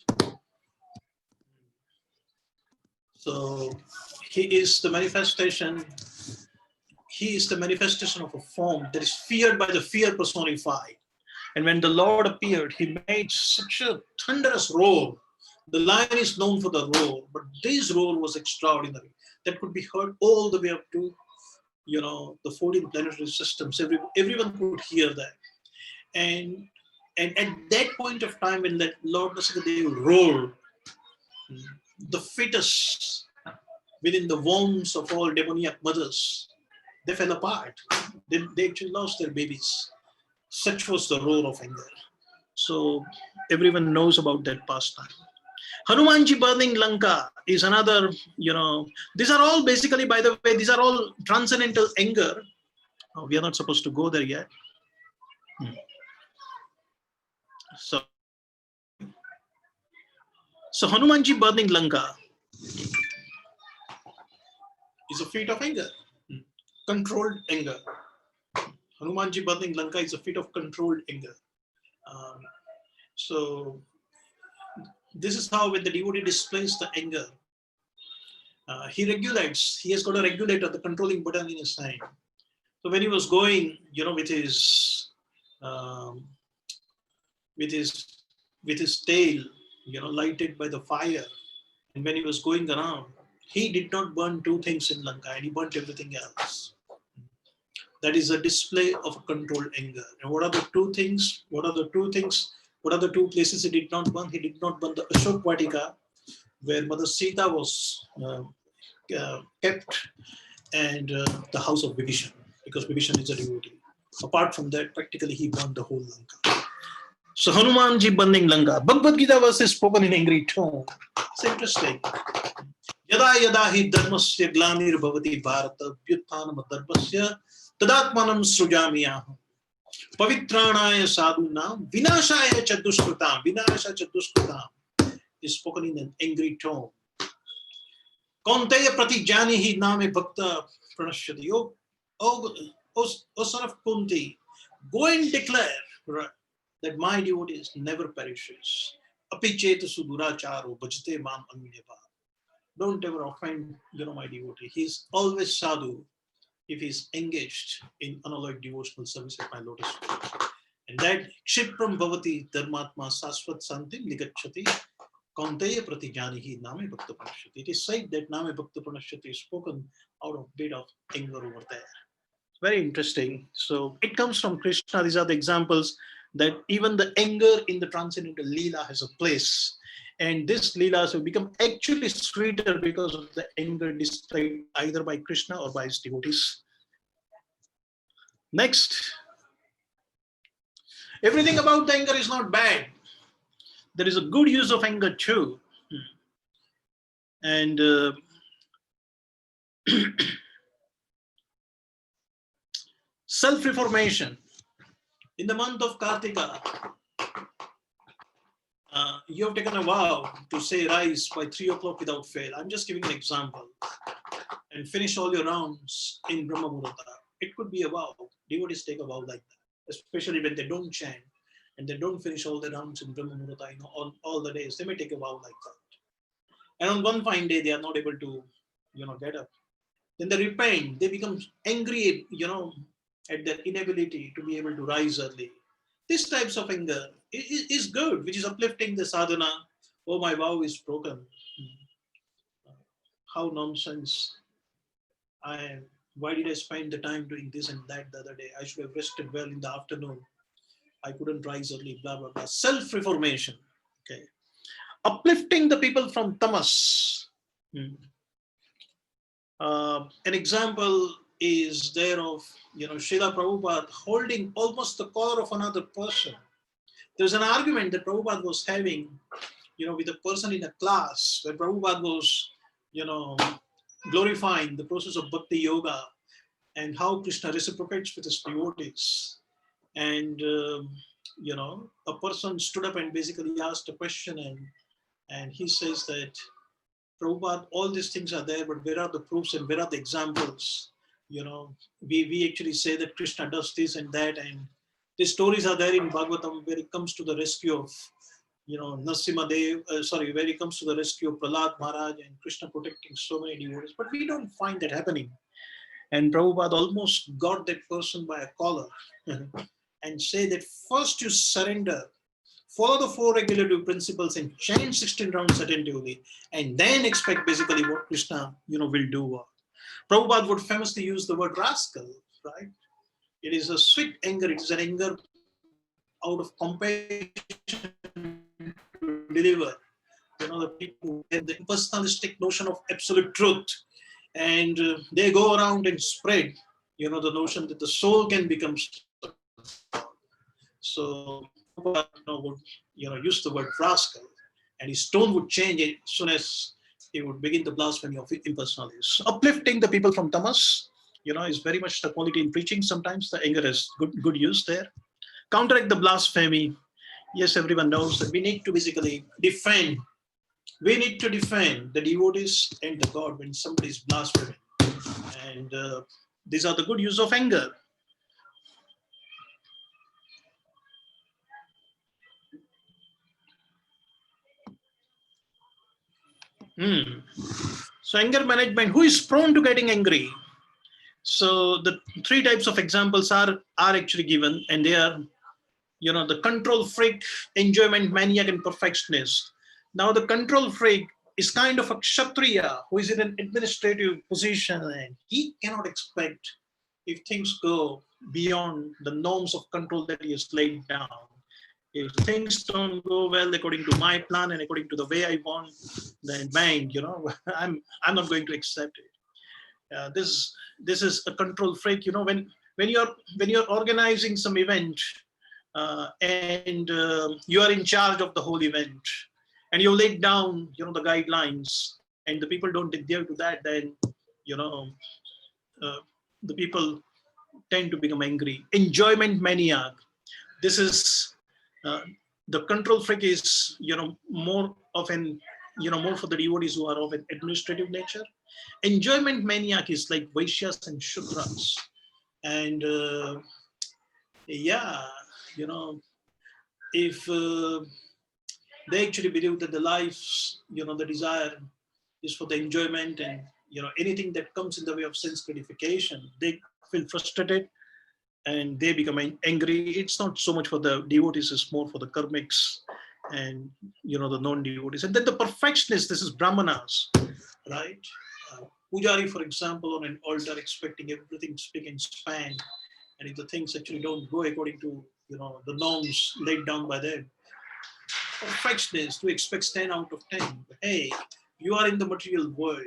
So he is the manifestation of a form that is feared by the fear personified. And when the Lord appeared, he made such a thunderous roar. The lion is known for the roar, but this roar was extraordinary. That could be heard all the way up to, the 14 planetary systems. Everyone could hear that. And at that point of time, when that Lord Nrsimhadev roared, the fetus within the wombs of all demoniac mothers, they fell apart. They actually lost their babies. Such was the roar of anger. So everyone knows about that pastime. Hanumanji burning Lanka is another, these are all basically, by the way, these are all transcendental anger. We are not supposed to go there yet. So Hanumanji burning Lanka is a feat of anger, controlled anger. Hanumanji burning Lanka is a feat of controlled anger. So this is how when the devotee displays the anger, he regulates. He has got a regulator, the controlling button in his hand. So when he was going, with his tail, lighted by the fire, and when he was going around, he did not burn two things in Lanka, and he burnt everything else. That is a display of a controlled anger. And what are the two things? What are the two places he did not burn? He did not burn the Ashok Vatika, where Mother Sita was kept, and the house of Vibhishan, because Vibhishan is a devotee. Apart from that, practically he burned the whole Lanka. So Hanumanji burning Lanka. Bhagavad Gita verse is spoken in angry tone. It's interesting. Yada yada hi dharmasya glanir bhavati bharata vyuthanam dharmasya tadatmanam srujamiyaham pavitranaya sadhunam vinashaya chadushkrutam is spoken in an angry tone. Kaunteya pratijanihi name bhakta pranashyati. O son of Kunti, go and declare that my devotees never perishes. Apicheta suduracharo bhajate mam anyeva. Don't ever offend, my devotee. He's always sadhu if he's engaged in unalloyed devotional service at my lotus feet. And that Kshipram bhavati dharmatma sasvat santim ligachati kaunteya pratijanihi name bhakta pranashyati. It is said that name bhakta pranashyati is spoken out of bit of anger over there. Very interesting. So it comes from Krishna. These are the examples that even the anger in the transcendental Leela has a place. And this Leelas will become actually sweeter because of the anger displayed either by Krishna or by his devotees. Next. Everything about the anger is not bad. There is a good use of anger too. And self-reformation. In the month of Kartika, you have taken a vow to say rise by 3 o'clock without fail. I'm just giving an example. And finish all your rounds in Brahma Muhurta. It could be a vow. Devotees take a vow like that, especially when they don't chant and they don't finish all the rounds in Brahma Muhurta, on all the days. They may take a vow like that. And on one fine day, they are not able to, get up. Then they repent. They become angry, at their inability to be able to rise early. These types of anger is good, which is uplifting the sadhana. Oh, my vow is broken. How nonsense. Why did I spend the time doing this and that the other day? I should have rested well in the afternoon. I couldn't rise early, blah, blah, blah. Self-reformation. Okay. Uplifting the people from tamas. An example is there of, Srila Prabhupada holding almost the collar of another person. There's an argument that Prabhupada was having, with a person in a class where Prabhupada was, glorifying the process of bhakti yoga and how Krishna reciprocates with his devotees. And, a person stood up and basically asked a question, and he says that, Prabhupada, all these things are there, but where are the proofs and where are the examples? We actually say that Krishna does this and that, and the stories are there in Bhagavatam where it comes to the rescue of, Narasimha Dev, where it comes to the rescue of Prahlad Maharaj and Krishna protecting so many devotees, but we don't find that happening. And Prabhupada almost got that person by a collar and say that first you surrender, follow the 4 regulative principles and chant 16 rounds attentively, and then expect basically what Krishna, will do. Prabhupada would famously use the word rascal, right? It is a sweet anger. It is an anger out of compassion to deliver. The people who have the impersonalistic notion of absolute truth, and they go around and spread the notion that the soul can become so would use the word rascal, and his tone would change as soon as he would begin the blasphemy of impersonalism. So uplifting the people from tamas, is very much the quality in preaching. Sometimes the anger is good use there. Counteract the blasphemy. Yes, everyone knows that we need to basically defend. We need to defend the devotees and the God when somebody is blaspheming. And these are the good use of anger. So anger management, who is prone to getting angry? So the three types of examples are actually given, and they are, the control freak, enjoyment maniac, and perfectionist. Now the control freak is kind of a kshatriya who is in an administrative position, and he cannot expect if things go beyond the norms of control that he has laid down. If things don't go well according to my plan and according to the way I want, then bang, I'm not going to accept it. This is a control freak. When you're organizing some event, and you are in charge of the whole event, and you laid down the guidelines, and the people don't adhere to that, then the people tend to become angry. Enjoyment maniac. This is the control freak is more of an more for the devotees who are of an administrative nature. Enjoyment maniac is like Vaishyas and Shudras, and if they actually believe that the lives, the desire is for the enjoyment, and anything that comes in the way of sense gratification, they feel frustrated and they become angry. It's not so much for the devotees, it's more for the karmics and the non-devotees. And then the perfectionists, this is brahmanas, right? Pujari, for example, on an altar expecting everything to speak in span, and if the things actually don't go according to the norms laid down by them, perfectionist who expects 10 out of 10. But hey, you are in the material world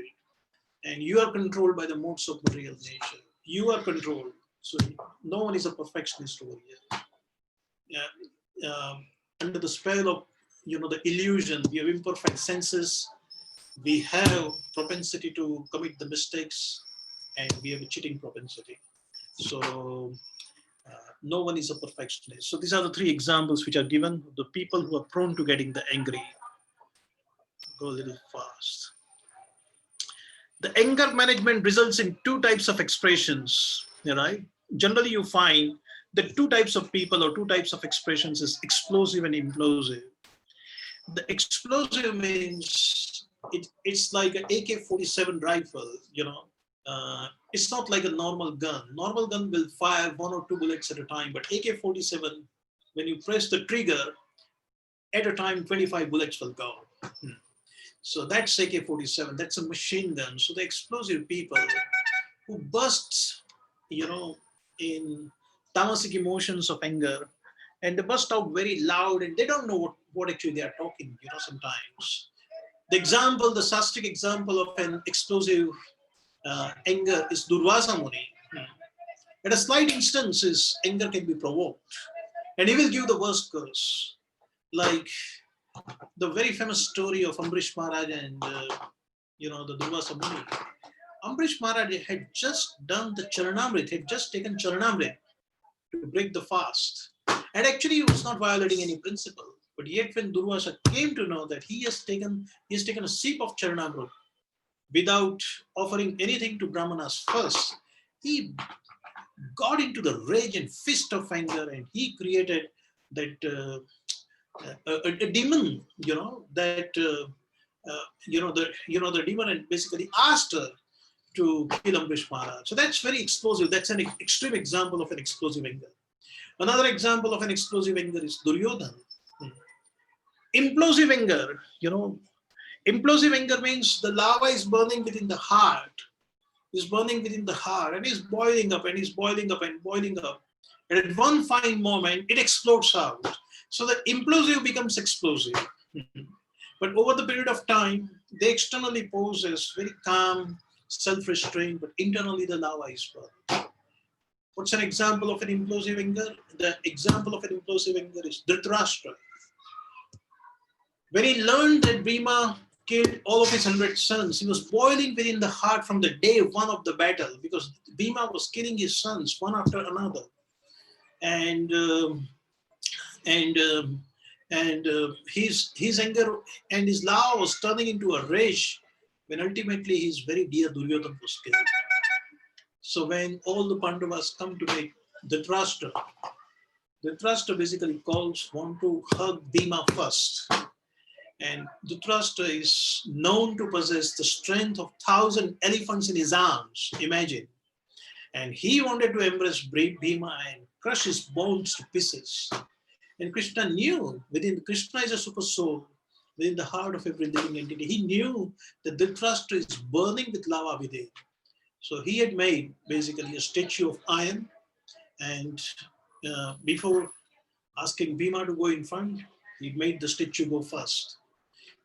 and you are controlled by the modes of material nature. You are controlled. So no one is a perfectionist over here. Yeah. Under the spell of the illusion, we have imperfect senses, we have propensity to commit the mistakes, and we have a cheating propensity. So no one is a perfectionist. So these are the three examples which are given. The people who are prone to getting the angry. Go a little fast. The anger management results in two types of expressions, right? Generally, you find that two types of people or two types of expressions is explosive and implosive. The explosive means it's like an AK-47 rifle, it's not like a normal gun. Normal gun will fire 1 or 2 bullets at a time, but AK-47, when you press the trigger, at a time 25 bullets will go. So that's AK-47, that's a machine gun. So the explosive people who burst, in tamasic emotions of anger, and they burst out very loud, and they don't know what actually they are talking, sometimes. The example, the Sastric example of an explosive anger is Durvasa Muni. At a slight instance, his anger can be provoked, and he will give the worst curse. Like the very famous story of Ambrish Maharaj and the Durvasa Muni. Ambrish Maharaj had just done the Charanamrit, had just taken Charanamrit to break the fast. And actually he was not violating any principle. But yet when Durvasa came to know that he has taken a sip of Charanamrit without offering anything to Brahmanas first, he got into the rage and fist of anger, and he created that a demon, that the demon, and basically asked her to kill Ambrish Maharaj. So that's very explosive. That's an extreme example of an explosive anger. Another example of an explosive anger is Duryodhana. Implosive anger, implosive anger means the lava is burning within the heart, and is boiling up and is boiling up and boiling up. And at one fine moment, it explodes out. So the implosive becomes explosive. But over the period of time, they externally pose as very calm, self-restrained, but internally the lava is burning. What's an example of an implosive anger? The example of an implosive anger is Dhritarashtra. When he learned that Bhima killed all of his 100 sons, he was boiling within the heart from the day one of the battle, because Bhima was killing his sons one after another. And and his anger and his love was turning into a rage when ultimately his very dear Duryodhana was killed. So when all the Pandavas come to make Dhritarashtra, Dhritarashtra basically want to hug Bhima first. And Dhritarashtra is known to possess the strength of 1,000 elephants in his arms, imagine. And he wanted to embrace Bhima and crush his bones to pieces. And Krishna knew, Krishna is a super soul within the heart of every living entity. He knew that Dhritarashtra is burning with lava within. So he had made basically a statue of iron, and before asking Bhima to go in front, he made the statue go first.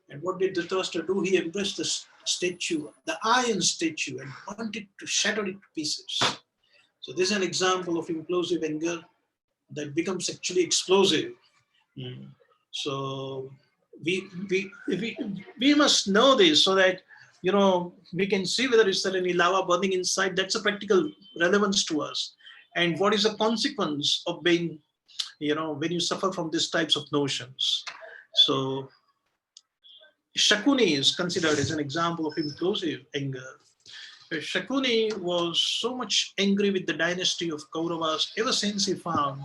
And what did Dhritarashtra do? He embraced the statue, the iron statue, and wanted to shatter it to pieces. So this is an example of implosive anger that becomes actually explosive. So we must know this, so that we can see whether is there any lava burning inside. That's a practical relevance to us. And what is the consequence of being, when you suffer from these types of notions. So Shakuni is considered as an example of implosive anger. Shakuni was so much angry with the dynasty of Kauravas ever since he found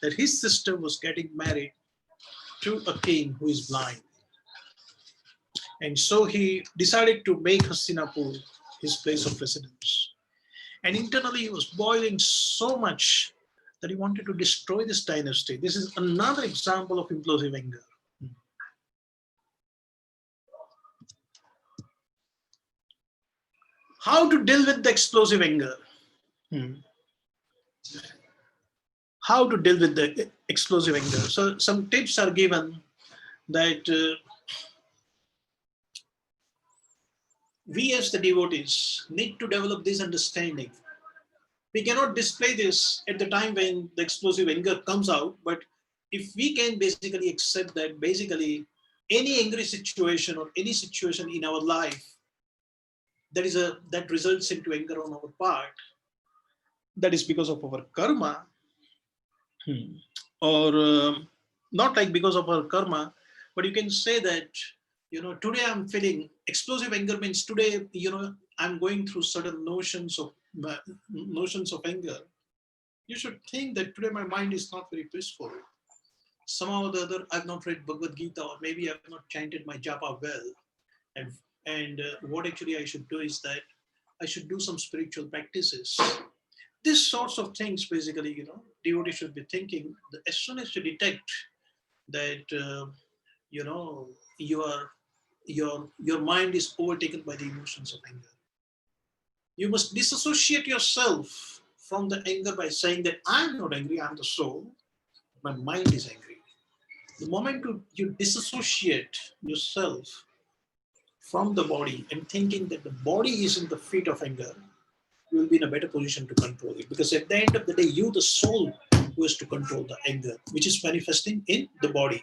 that his sister was getting married to a king who is blind. And so he decided to make Hastinapur his place of residence. And internally he was boiling so much that he wanted to destroy this dynasty. This is another example of implosive anger. How to deal with the explosive anger? How to deal with the explosive anger? So some tips are given that we as the devotees need to develop this understanding. We cannot display this at the time when the explosive anger comes out, but if we can basically accept that basically any angry situation or any situation in our life that results into anger on our part, that is because of our karma, or not like because of our karma, but you can say that, today I'm feeling explosive anger means today, I'm going through certain notions of anger. You should think that today my mind is not very peaceful. Somehow or the other, I've not read Bhagavad Gita, or maybe I've not chanted my japa well. And what actually I should do is that I should do some spiritual practices. These sorts of things, basically, devotees should be thinking that as soon as you detect that, your mind is overtaken by the emotions of anger, you must disassociate yourself from the anger by saying that I'm not angry, I'm the soul, my mind is angry. The moment you disassociate yourself from the body and thinking that the body is in the feet of anger, you will be in a better position to control it. Because at the end of the day, you, the soul, who has to control the anger, which is manifesting in the body.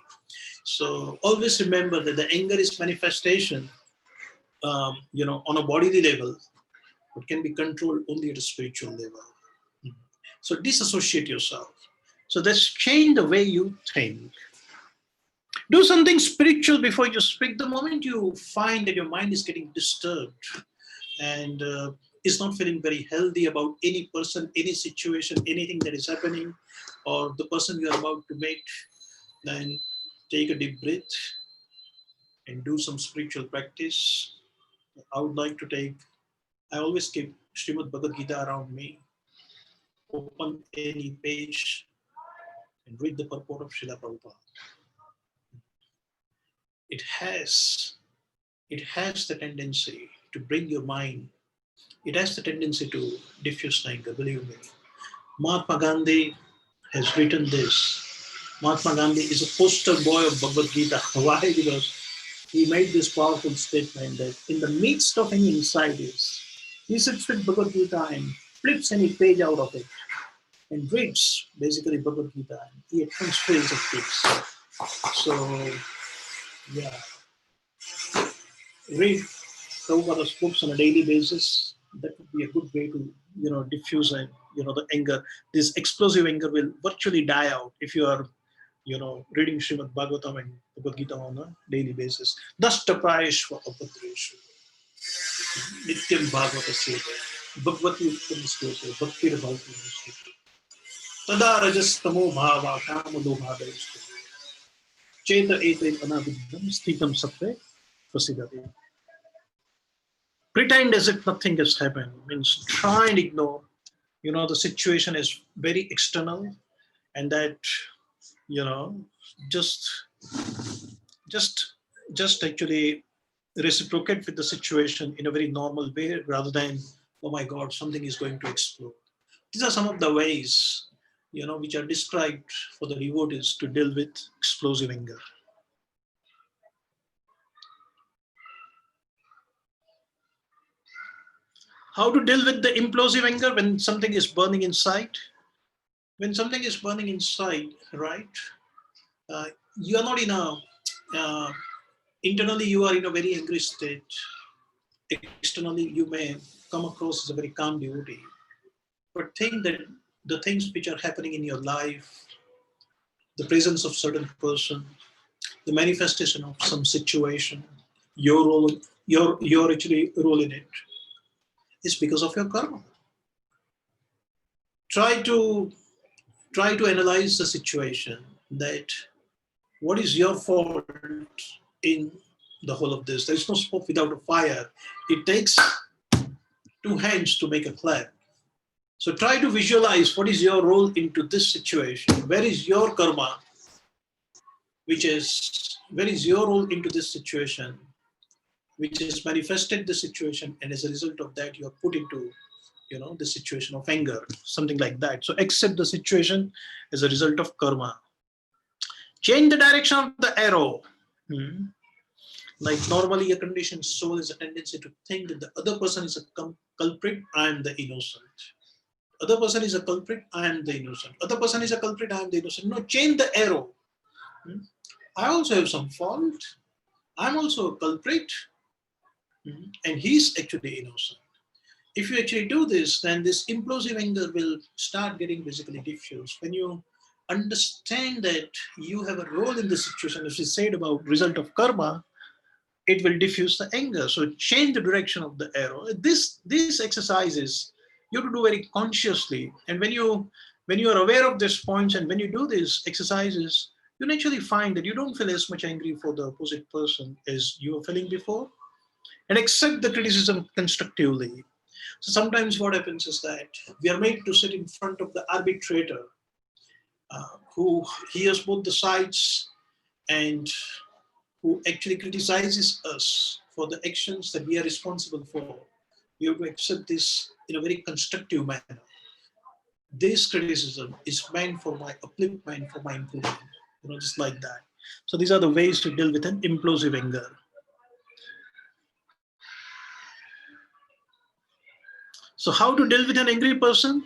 So always remember that the anger is manifestation, on a bodily level, but can be controlled only at a spiritual level. So disassociate yourself. So that's change the way you think. Do something spiritual before you speak. The moment you find that your mind is getting disturbed and is not feeling very healthy about any person, any situation, anything that is happening, or the person you are about to meet, then take a deep breath and do some spiritual practice. I always keep Srimad Bhagavad Gita around me. Open any page and read the purport of Srila Prabhupada. It has the tendency to bring your mind. It has the tendency to diffuse anger, believe me. Mahatma Gandhi has written this. Mahatma Gandhi is a poster boy of Bhagavad Gita. Why? Because he made this powerful statement that in the midst of any anxieties, he sits with Bhagavad Gita and flips any page out of it and reads basically Bhagavad Gita. And he transfers of kids. So, yeah, read Prabhupada's books on a daily basis. That would be a good way to, diffuse and, the anger. This explosive anger will virtually die out if you are, reading Srimad Bhagavatam and Bhagavad Gita on a daily basis. Dastapayeshva abhadreshu. Nityam Bhagavata Seva. Bhagavati Uttam Stotra. Bhaktir Bhavati Stotra. Tada Rajas Tamo Bhava Kamalo Bhava. Cheta Etain Anavidam Sthitam Sattve Prasidati. Pretend as if nothing has happened means try and ignore. The situation is very external, and that you know just just just actually reciprocate with the situation in a very normal way rather than, oh my God, something is going to explode. These are some of the ways which are described for the devotees to deal with explosive anger. How to deal with the implosive anger when something is burning inside? When something is burning inside, right? You are not in a, internally you are in a very angry state. Externally you may come across as a very calm devotee. But think that the things which are happening in your life, the presence of certain person, the manifestation of some situation, your role, your actually role in it, is because of your karma. Try to analyze the situation, that what is your fault in the whole of this. There is no smoke without a fire. It takes two hands to make a clap. So try to visualize what is your role into this situation. Where is your karma? Where is your role into this situation, which has manifested the situation, and as a result of that, you are put into the situation of anger, something like that. So accept the situation as a result of karma. Change the direction of the arrow. Like normally a conditioned soul has a tendency to think that the other person is a culprit, I am the innocent. Other person is a culprit, I am the innocent. Other person is a culprit, I am the innocent. No, change the arrow. I also have some fault. I'm also a culprit. And he's actually innocent. If you actually do this, then this implosive anger will start getting basically diffused. When you understand that you have a role in the situation, as we said about result of karma, it will diffuse the anger. So change the direction of the arrow. These exercises you have to do very consciously. And when you are aware of these points, and when you do these exercises, you naturally find that you don't feel as much angry for the opposite person as you were feeling before, and accept the criticism constructively. So sometimes what happens is that we are made to sit in front of the arbitrator, who hears both the sides and who actually criticizes us for the actions that we are responsible for. We have to accept this in a very constructive manner. This criticism is meant for my upliftment, for my improvement, just like that. So these are the ways to deal with an implosive anger. So how to deal with an angry person?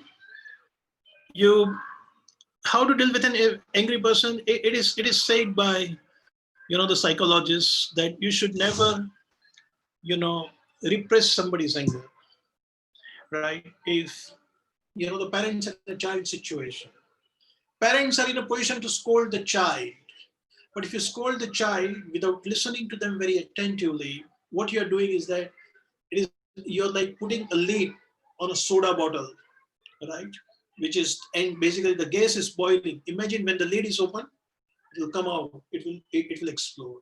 How to deal with an angry person? It is said by the psychologists that you should never repress somebody's anger, right? If the parents are in a child situation, parents are in a position to scold the child, but if you scold the child without listening to them very attentively, what you're doing is that you're like putting a lid on a soda bottle, right? And basically the gas is boiling. Imagine when the lid is open, it will come out, it will explode.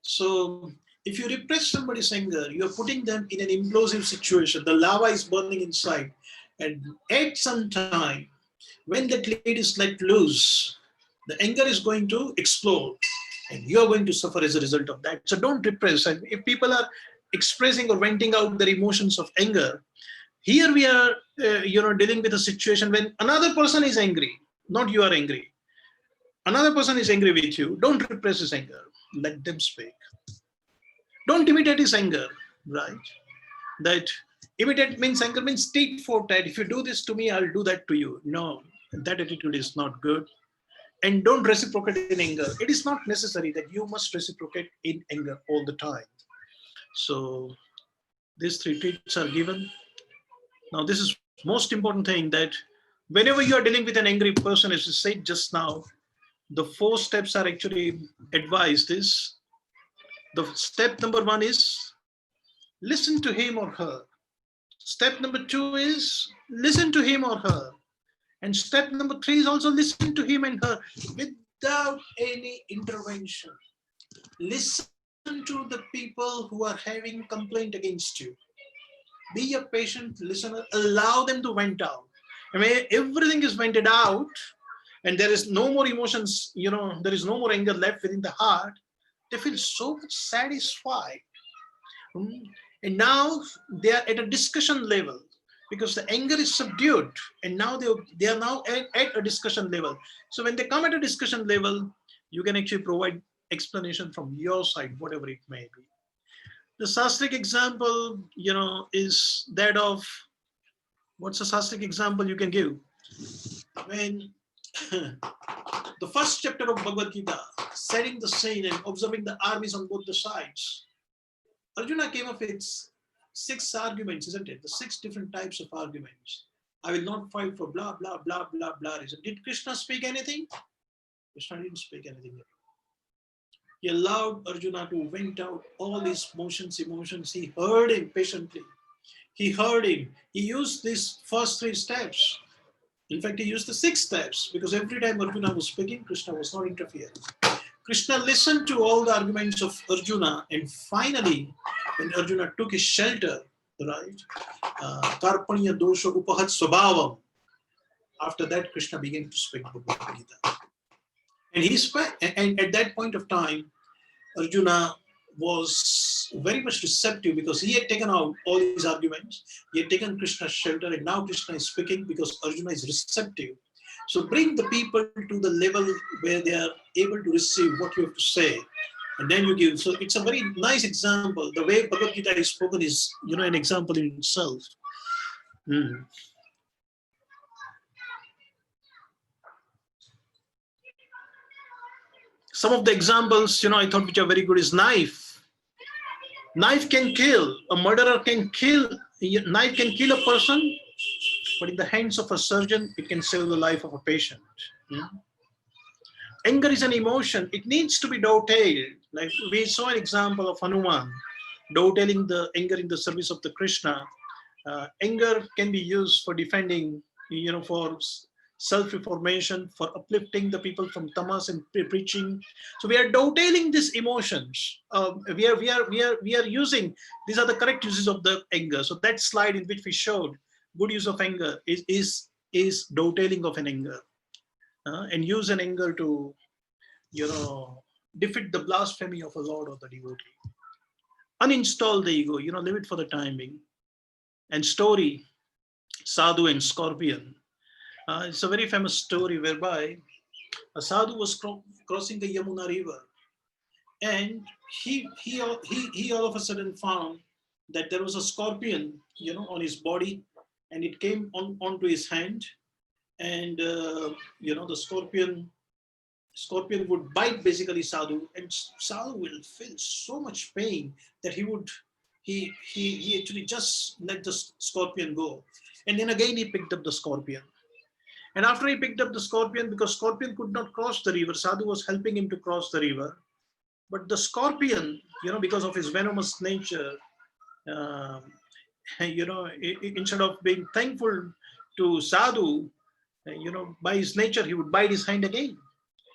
So if you repress somebody's anger, you're putting them in an implosive situation. The lava is burning inside, and at some time, when that lid is let loose, the anger is going to explode, and you're going to suffer as a result of that. So don't repress. And if people are expressing or venting out their emotions of anger, here we are, dealing with a situation when another person is angry, not you are angry. Another person is angry with you. Don't repress his anger. Let them speak. Don't imitate his anger, right? That imitate means anger means tit for tat. If you do this to me, I'll do that to you. No, that attitude is not good. And don't reciprocate in anger. It is not necessary that you must reciprocate in anger all the time. So these three treats are given. Now, this is most important thing, that whenever you are dealing with an angry person, as you said just now, the 4 steps are actually advised. Is the step number 1 is listen to him or her. Step number 2 is listen to him or her. And step number 3 is also listen to him and her without any intervention. Listen to the people who are having complaint against you. Be a patient listener. Allow them to vent out. I mean, everything is vented out, and there is no more emotions. There is no more anger left within the heart. They feel so much satisfied. And now they are at a discussion level, because the anger is subdued, and now they are now at a discussion level. So when they come at a discussion level, you can actually provide explanation from your side, whatever it may be. The Shastric example, is that of, what's a Shastric example you can give? When the first chapter of Bhagavad Gita, setting the scene and observing the armies on both the sides, Arjuna came up with 6 arguments, isn't it? The 6 different types of arguments. I will not fight for blah, blah, blah, blah, blah. Did Krishna speak anything? Krishna didn't speak anything. He allowed Arjuna to vent out all his emotions. He heard him patiently. He heard him. He used these first 3 steps. In fact, he used the 6 steps, because every time Arjuna was speaking, Krishna was not interfering. Krishna listened to all the arguments of Arjuna, and finally, when Arjuna took his shelter, right, Karpanya dosha upahat swabhavam, after that, Krishna began to speak Bhagavad Gita. And at that point of time, Arjuna was very much receptive, because he had taken out all these arguments. He had taken Krishna's shelter, and now Krishna is speaking because Arjuna is receptive. So bring the people to the level where they are able to receive what you have to say, and then you give. So it's a very nice example. The way Bhagavad Gita is spoken is, an example in itself. Some of the examples, I thought, which are very good, is knife. Knife can kill. A murderer can kill. Knife can kill a person, but in the hands of a surgeon, it can save the life of a patient. Anger is an emotion. It needs to be dovetailed. Like we saw an example of Hanuman, dovetailing the anger in the service of the Krishna. Anger can be used for defending, for self-reformation, for uplifting the people from tamas and preaching. So we are dovetailing these emotions. We are using, these are the correct uses of the anger. So that slide in which we showed good use of anger is dovetailing of an anger, and use an anger to, defeat the blasphemy of a lord or the devotee. Uninstall the ego, leave it for the time being. And story, Sadhu and Scorpion. It's a very famous story whereby a sadhu was crossing the Yamuna river, and he all of a sudden found that there was a scorpion, on his body, and it came onto his hand, and the scorpion would bite basically sadhu, and sadhu will feel so much pain that he actually just let the scorpion go, and then again he picked up the scorpion. And after he picked up the scorpion, because scorpion could not cross the river, sadhu was helping him to cross the river. But the scorpion, because of his venomous nature, instead of being thankful to sadhu, by his nature, he would bite his hand again.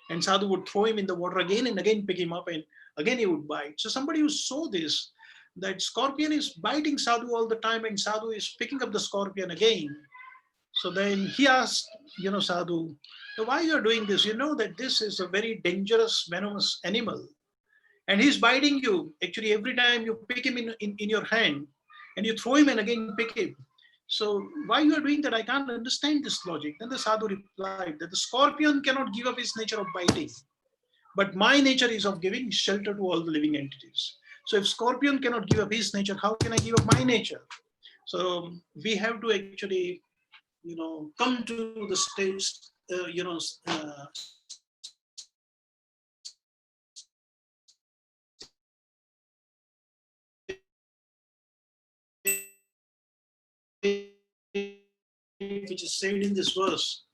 And sadhu would throw him in the water again and again, pick him up, and again he would bite. So somebody who saw this, that scorpion is biting sadhu all the time, and sadhu is picking up the scorpion again. So then he asked, sadhu, why you are doing this? You know that this is a very dangerous, venomous animal, and he's biting you. Actually, every time you pick him in your hand, and you throw him and again pick him. So why you are doing that? I can't understand this logic. Then the sadhu replied that the scorpion cannot give up his nature of biting, but my nature is of giving shelter to all the living entities. So if scorpion cannot give up his nature, how can I give up my nature? So we have to actually come to the stage, which is said in this verse,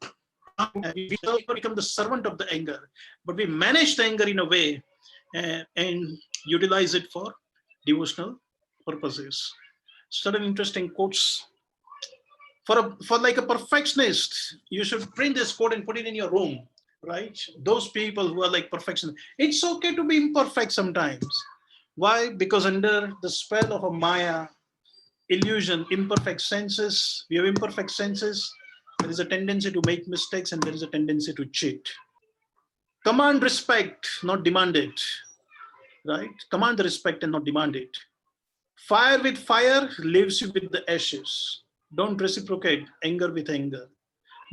we become the servant of the anger, but we manage the anger in a way and utilize it for devotional purposes. Certain interesting quotes for like a perfectionist. You should print this quote and put it in your room, right? Those people who are like perfectionists, it's okay to be imperfect sometimes. Why? Because under the spell of a Maya illusion, imperfect senses, we have imperfect senses. There is a tendency to make mistakes and there is a tendency to cheat. Command respect, not demand it, right? Command the respect and not demand it. Fire with fire leaves you with the ashes. Don't reciprocate anger with anger.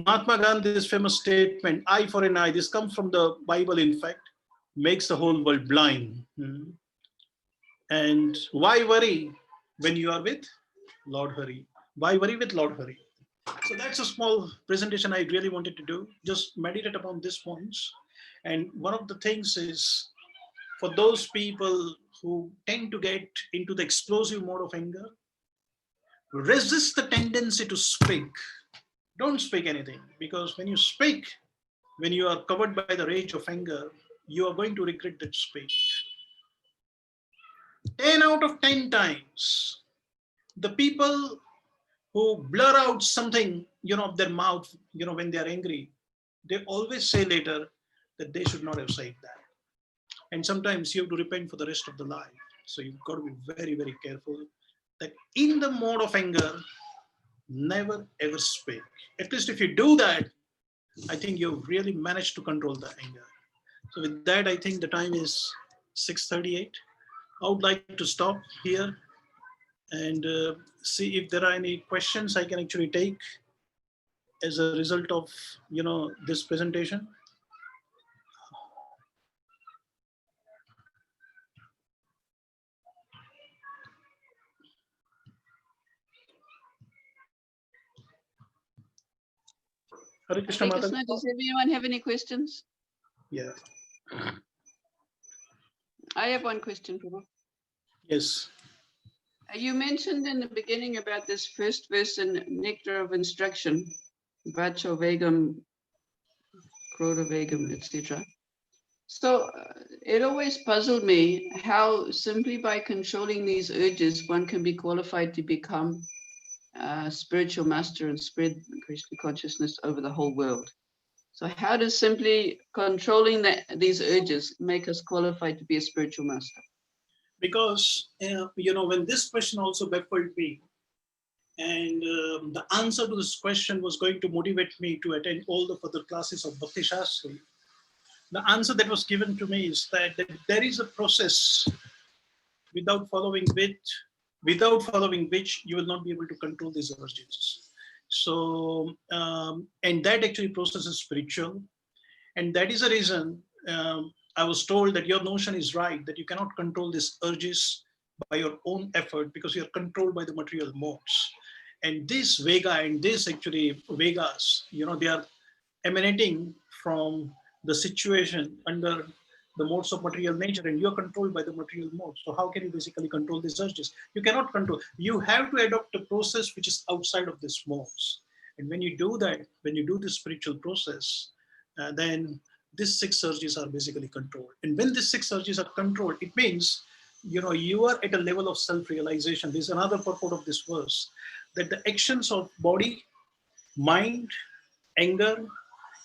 Mahatma Gandhi's famous statement, eye for an eye, this comes from the Bible, in fact, makes the whole world blind. And why worry when you are with Lord Hari? Why worry with Lord Hari? So that's a small presentation I really wanted to do. Just meditate upon these points. And one of the things is for those people who tend to get into the explosive mode of anger, resist the tendency to speak. Don't speak anything, because when you speak, when you are covered by the rage of anger, you are going to regret that speech. 10 out of 10 times, the people who blur out something, of their mouth, when they are angry, they always say later that they should not have said that. And sometimes you have to repent for the rest of the life. So you've got to be very, very careful that in the mode of anger, never ever speak. At least if you do that, I think you've really managed to control the anger. So with that, I think the time is 6:38. I would like to stop here and see if there are any questions I can actually take as a result of this presentation. Hare Krishna, Hare Krishna, does everyone have any questions? Yeah. I have one question, Prabhu. Yes. You mentioned in the beginning about this first verse in Nectar of Instruction, Vacho Vegam, Krodha Vegam, etc. So it always puzzled me how simply by controlling these urges, one can be qualified to become a spiritual master and spread Krishna consciousness over the whole world. So how does simply controlling these urges make us qualified to be a spiritual master? Because, when this question also baffled me, and the answer to this question was going to motivate me to attend all the further classes of Bhakti Shastri. The answer that was given to me is that there is a process without following which you will not be able to control these urges. So, and that actually process is spiritual. And that is the reason I was told that your notion is right, that you cannot control these urges by your own effort because you are controlled by the material modes. And this Vega and this actually Vegas, they are emanating from the situation under the modes of material nature, and you're controlled by the material modes. So how can you basically control these urges? You cannot control. You have to adopt a process which is outside of these modes. And when you do that, when you do this spiritual process, then these six urges are basically controlled. And when these six urges are controlled, it means you are at a level of self-realization. There's another purport of this verse, that the actions of body, mind, anger,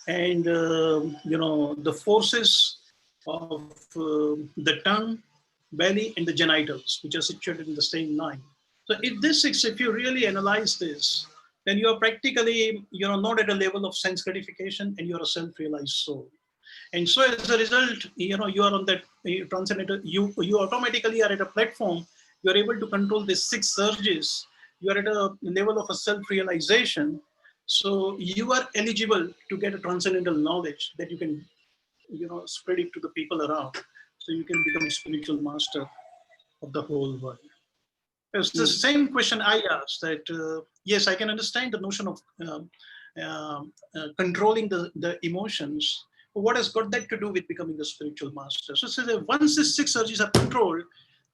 and the forces of the tongue, belly, and the genitals, which are situated in the same line. So if you really analyze this, then you are practically not at a level of sense gratification, and you are a self-realized soul. And so as a result, you are on that transcendental, you automatically are at a platform, you are able to control these six surges, you are at a level of a self-realization. So you are eligible to get a transcendental knowledge that you can, spread it to the people around. So you can become spiritual master of the whole world. It's the same question I asked. That yes, I can understand the notion of controlling the emotions. But what has got that to do with becoming a spiritual master? So that once the 6 urges are controlled,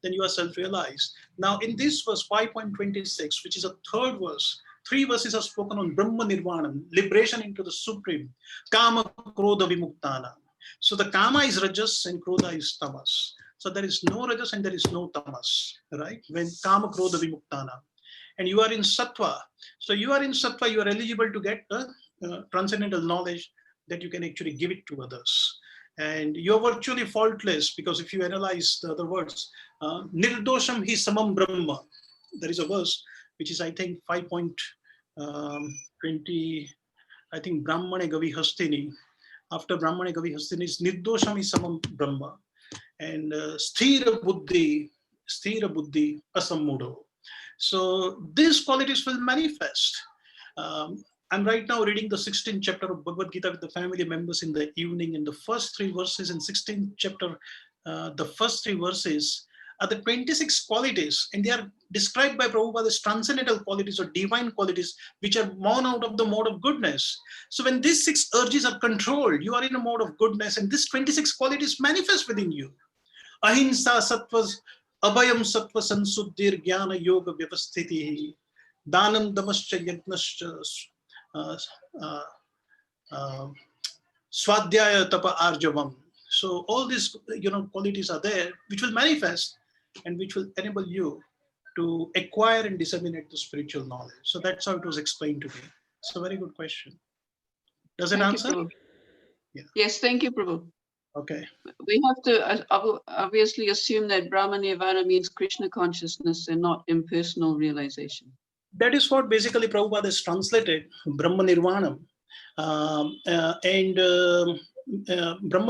then you are self-realized. Now, in this verse 5.26, which is a third verse, 3 verses are spoken on Brahma Nirvanam, liberation into the supreme, Kama Krodha Vimuktana. So the Kama is Rajas and Krodha is Tamas. So there is no Rajas and there is no Tamas, right? When Kama Krodha Vimuktana. And you are in Sattva. So you are in Sattva, you are eligible to get the transcendental knowledge that you can actually give it to others. And you're virtually faultless, because if you analyze the other words, Nirdosham hi samam Brahma. There is a verse which is, I think, 5.20, I think, Brahmane Gavi Hastini. After Brahmane Gavi Hastini is Nirdosham hi samam Brahma. And Sthira Buddhi Asammudo. So these qualities will manifest. I'm right now reading the 16th chapter of Bhagavad Gita with the family members in the evening, and the first 3 verses in 16th chapter, the first 3 verses are the 26 qualities, and they are described by Prabhupada as transcendental qualities or divine qualities, which are born out of the mode of goodness. So when these 6 urges are controlled, you are in a mode of goodness, and these 26 qualities manifest within you. Ahimsa Sattvas, Abhayam Sattva Sansuddhir Jnana Yoga Vyavasthiti, Danam Damascha Yagnascha, Swadhyaya Tapa Arjavam. So all these qualities are there, which will manifest and which will enable you to acquire and disseminate the spiritual knowledge. So that's how it was explained to me. It's a very good question. Does it answer? Yeah. Yes, thank you, Prabhu. Okay. We have to obviously assume that Brahma Nirvana means Krishna consciousness and not impersonal realization. That is what basically Prabhupada has translated Brahma Nirvanam. Brahma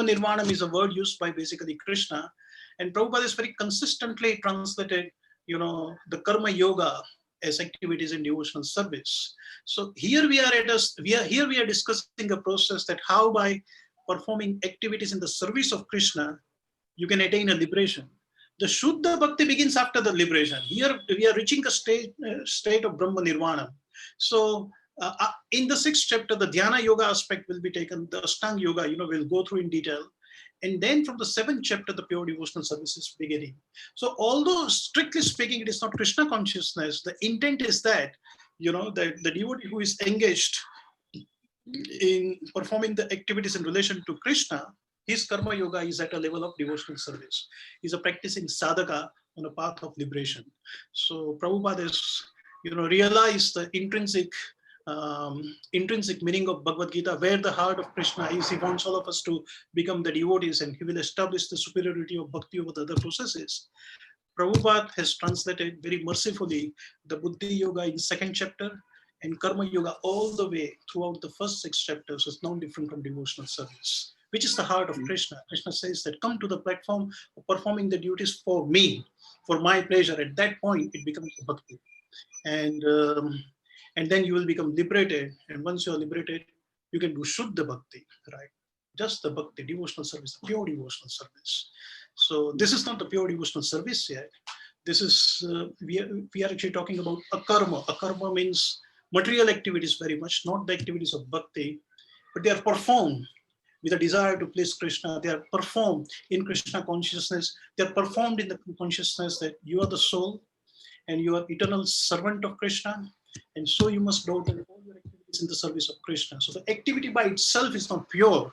Nirvanam is a word used by basically Krishna. And Prabhupada is very consistently translated, the Karma Yoga as activities in devotional service. So here we are discussing a process that how by performing activities in the service of Krishna, you can attain a liberation. The Shuddha Bhakti begins after the liberation. Here we are reaching a state of Brahma Nirvana. So in the 6th chapter, the Dhyana Yoga aspect will be taken. The Ashtanga Yoga, we'll go through in detail. And then from the 7th chapter, the pure devotional service is beginning. So although strictly speaking, it is not Krishna consciousness, the intent is that, that the devotee who is engaged in performing the activities in relation to Krishna, his karma yoga is at a level of devotional service. He's a practicing sadhaka on a path of liberation. So Prabhupada has, realized the intrinsic meaning of Bhagavad Gita, where the heart of Krishna is. He wants all of us to become the devotees, and he will establish the superiority of bhakti over the other processes. Prabhupada has translated very mercifully the Buddhi Yoga in 2nd chapter, and Karma Yoga all the way throughout the first 6 chapters is not different from devotional service, which is the heart of Krishna. Krishna says that come to the platform of performing the duties for me, for my pleasure. At that point, it becomes bhakti. And then you will become liberated. And once you are liberated, you can do Shuddha Bhakti, right? Just the bhakti, devotional service, the pure devotional service. So this is not the pure devotional service yet. This is, we are actually talking about akarma. Akarma means material activities very much, not the activities of bhakti, but they are performed with a desire to please Krishna. They are performed in Krishna consciousness. They are performed in the consciousness that you are the soul and you are eternal servant of Krishna. And so you must do all your activities in the service of Krishna. So the activity by itself is not pure,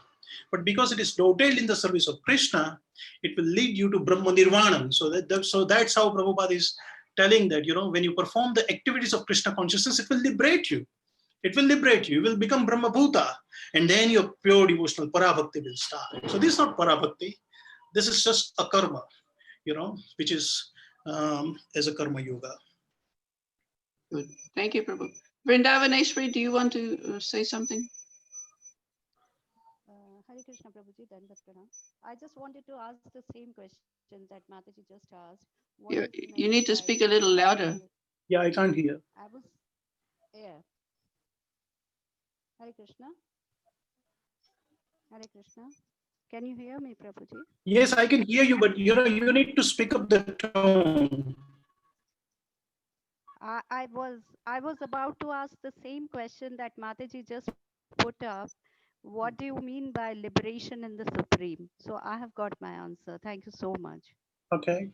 but because it is dovetailed in the service of Krishna, it will lead you to Brahma Nirvana. So that's how Prabhupada is telling that, when you perform the activities of Krishna consciousness, it will liberate you. It will liberate you. You will become Brahma Bhuta. And then your pure devotional Parabhakti will start. So this is not Parabhakti. This is just a karma, which is as a karma yoga. Good. Thank you, Prabhu. Vrindavaneshwari, do you want to say something? Hare Krishna, Prabhuji, Dandavat Pranam. I just wanted to ask the same question that Mataji just asked. You need to speak a little louder. Yeah, I can't hear. Hare Krishna. Hare Krishna. Can you hear me, Prabhuji? Yes, I can hear you, but you need to speak up the tone. I was about to ask the same question that Mataji just put up. What do you mean by liberation in the Supreme? So I have got my answer. Thank you so much. Okay,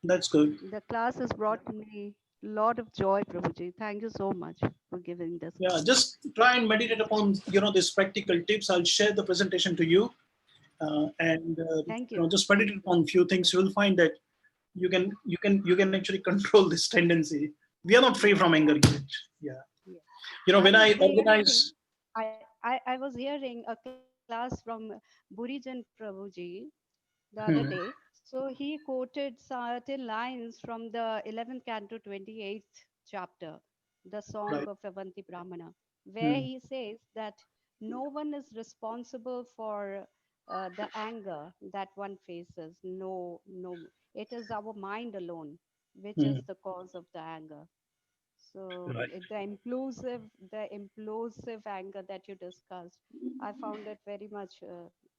that's good. The class has brought me a lot of joy, Prabhuji. Thank you so much for giving this Yeah, class. just try and meditate upon these practical tips. I'll share the presentation to you, and Thank you. just Thank meditate you. upon few things. You will find that you can actually control this tendency. We are not free from anger yet. Yeah, Yeah. when I organize. I was hearing a class from Burijan Prabhuji the other Hmm, day. So he quoted certain lines from the 11th canto, 28th chapter, the Song right. of Avanti Brahmana, where Hmm, he says that no one is responsible for the anger that one faces. No, no, it is our mind alone which hmm, is the cause of the anger. So right. the implosive anger that you discussed, I found it very much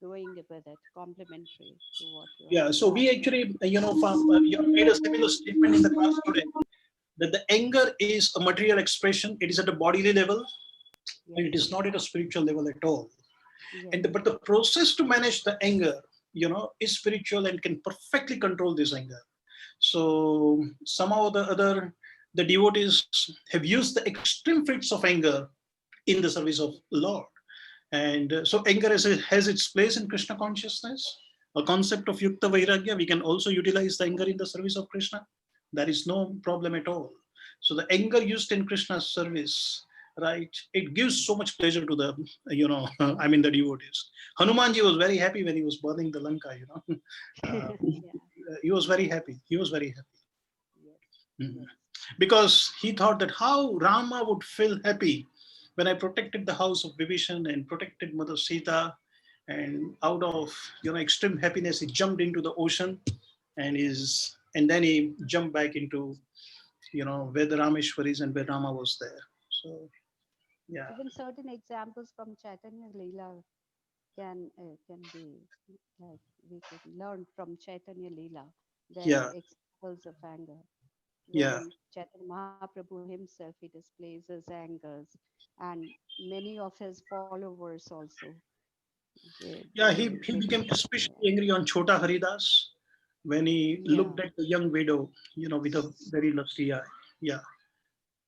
going with it, complementary to what you have Yeah. So we said. actually, made a similar statement in the class today that the anger is a material expression. It is at a bodily level, and Yes, it is not at a spiritual level at all. yes, But the process to manage the anger, is spiritual and can perfectly control this anger. So somehow or the other, the devotees have used the extreme fits of anger in the service of Lord. And so anger has its place in Krishna consciousness. A concept of Yukta Vairagya, we can also utilize the anger in the service of Krishna. There is no problem at all. So the anger used in Krishna's service, right, it gives so much pleasure to the, the devotees. Hanumanji was very happy when he was burning the Lanka. yeah, He was very happy. He was very happy. yes, Mhm. yes, Because he thought that how Rama would feel happy when I protected the house of Vibhishan and protected Mother Sita, and out of extreme happiness he jumped into the ocean, and then he jumped back into where the Rameshwari is and where Rama was there. So yeah, even certain examples from Chaitanya Leela can be like we could learn from Chaitanya Leela, the yeah, examples of anger. yeah, When Chaitanya Mahaprabhu himself he displays his angers, and many of his followers also yeah. He they became display their especially angry on Chota Haridas when he yeah. looked at the young widow, with a very lusty eye. Yeah.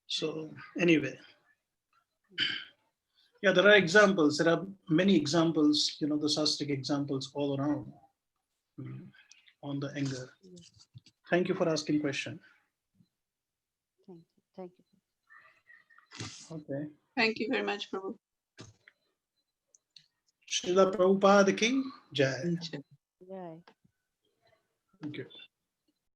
So anyway, yeah, there are examples. There are many examples, the Sastric examples all around, mm, on the anger. Yeah. Thank you for asking question. Thank you. Thank you. Okay. Thank you very much, Prabhu. Srila Prabhupada ki jai. Thank you. Right. Thank you.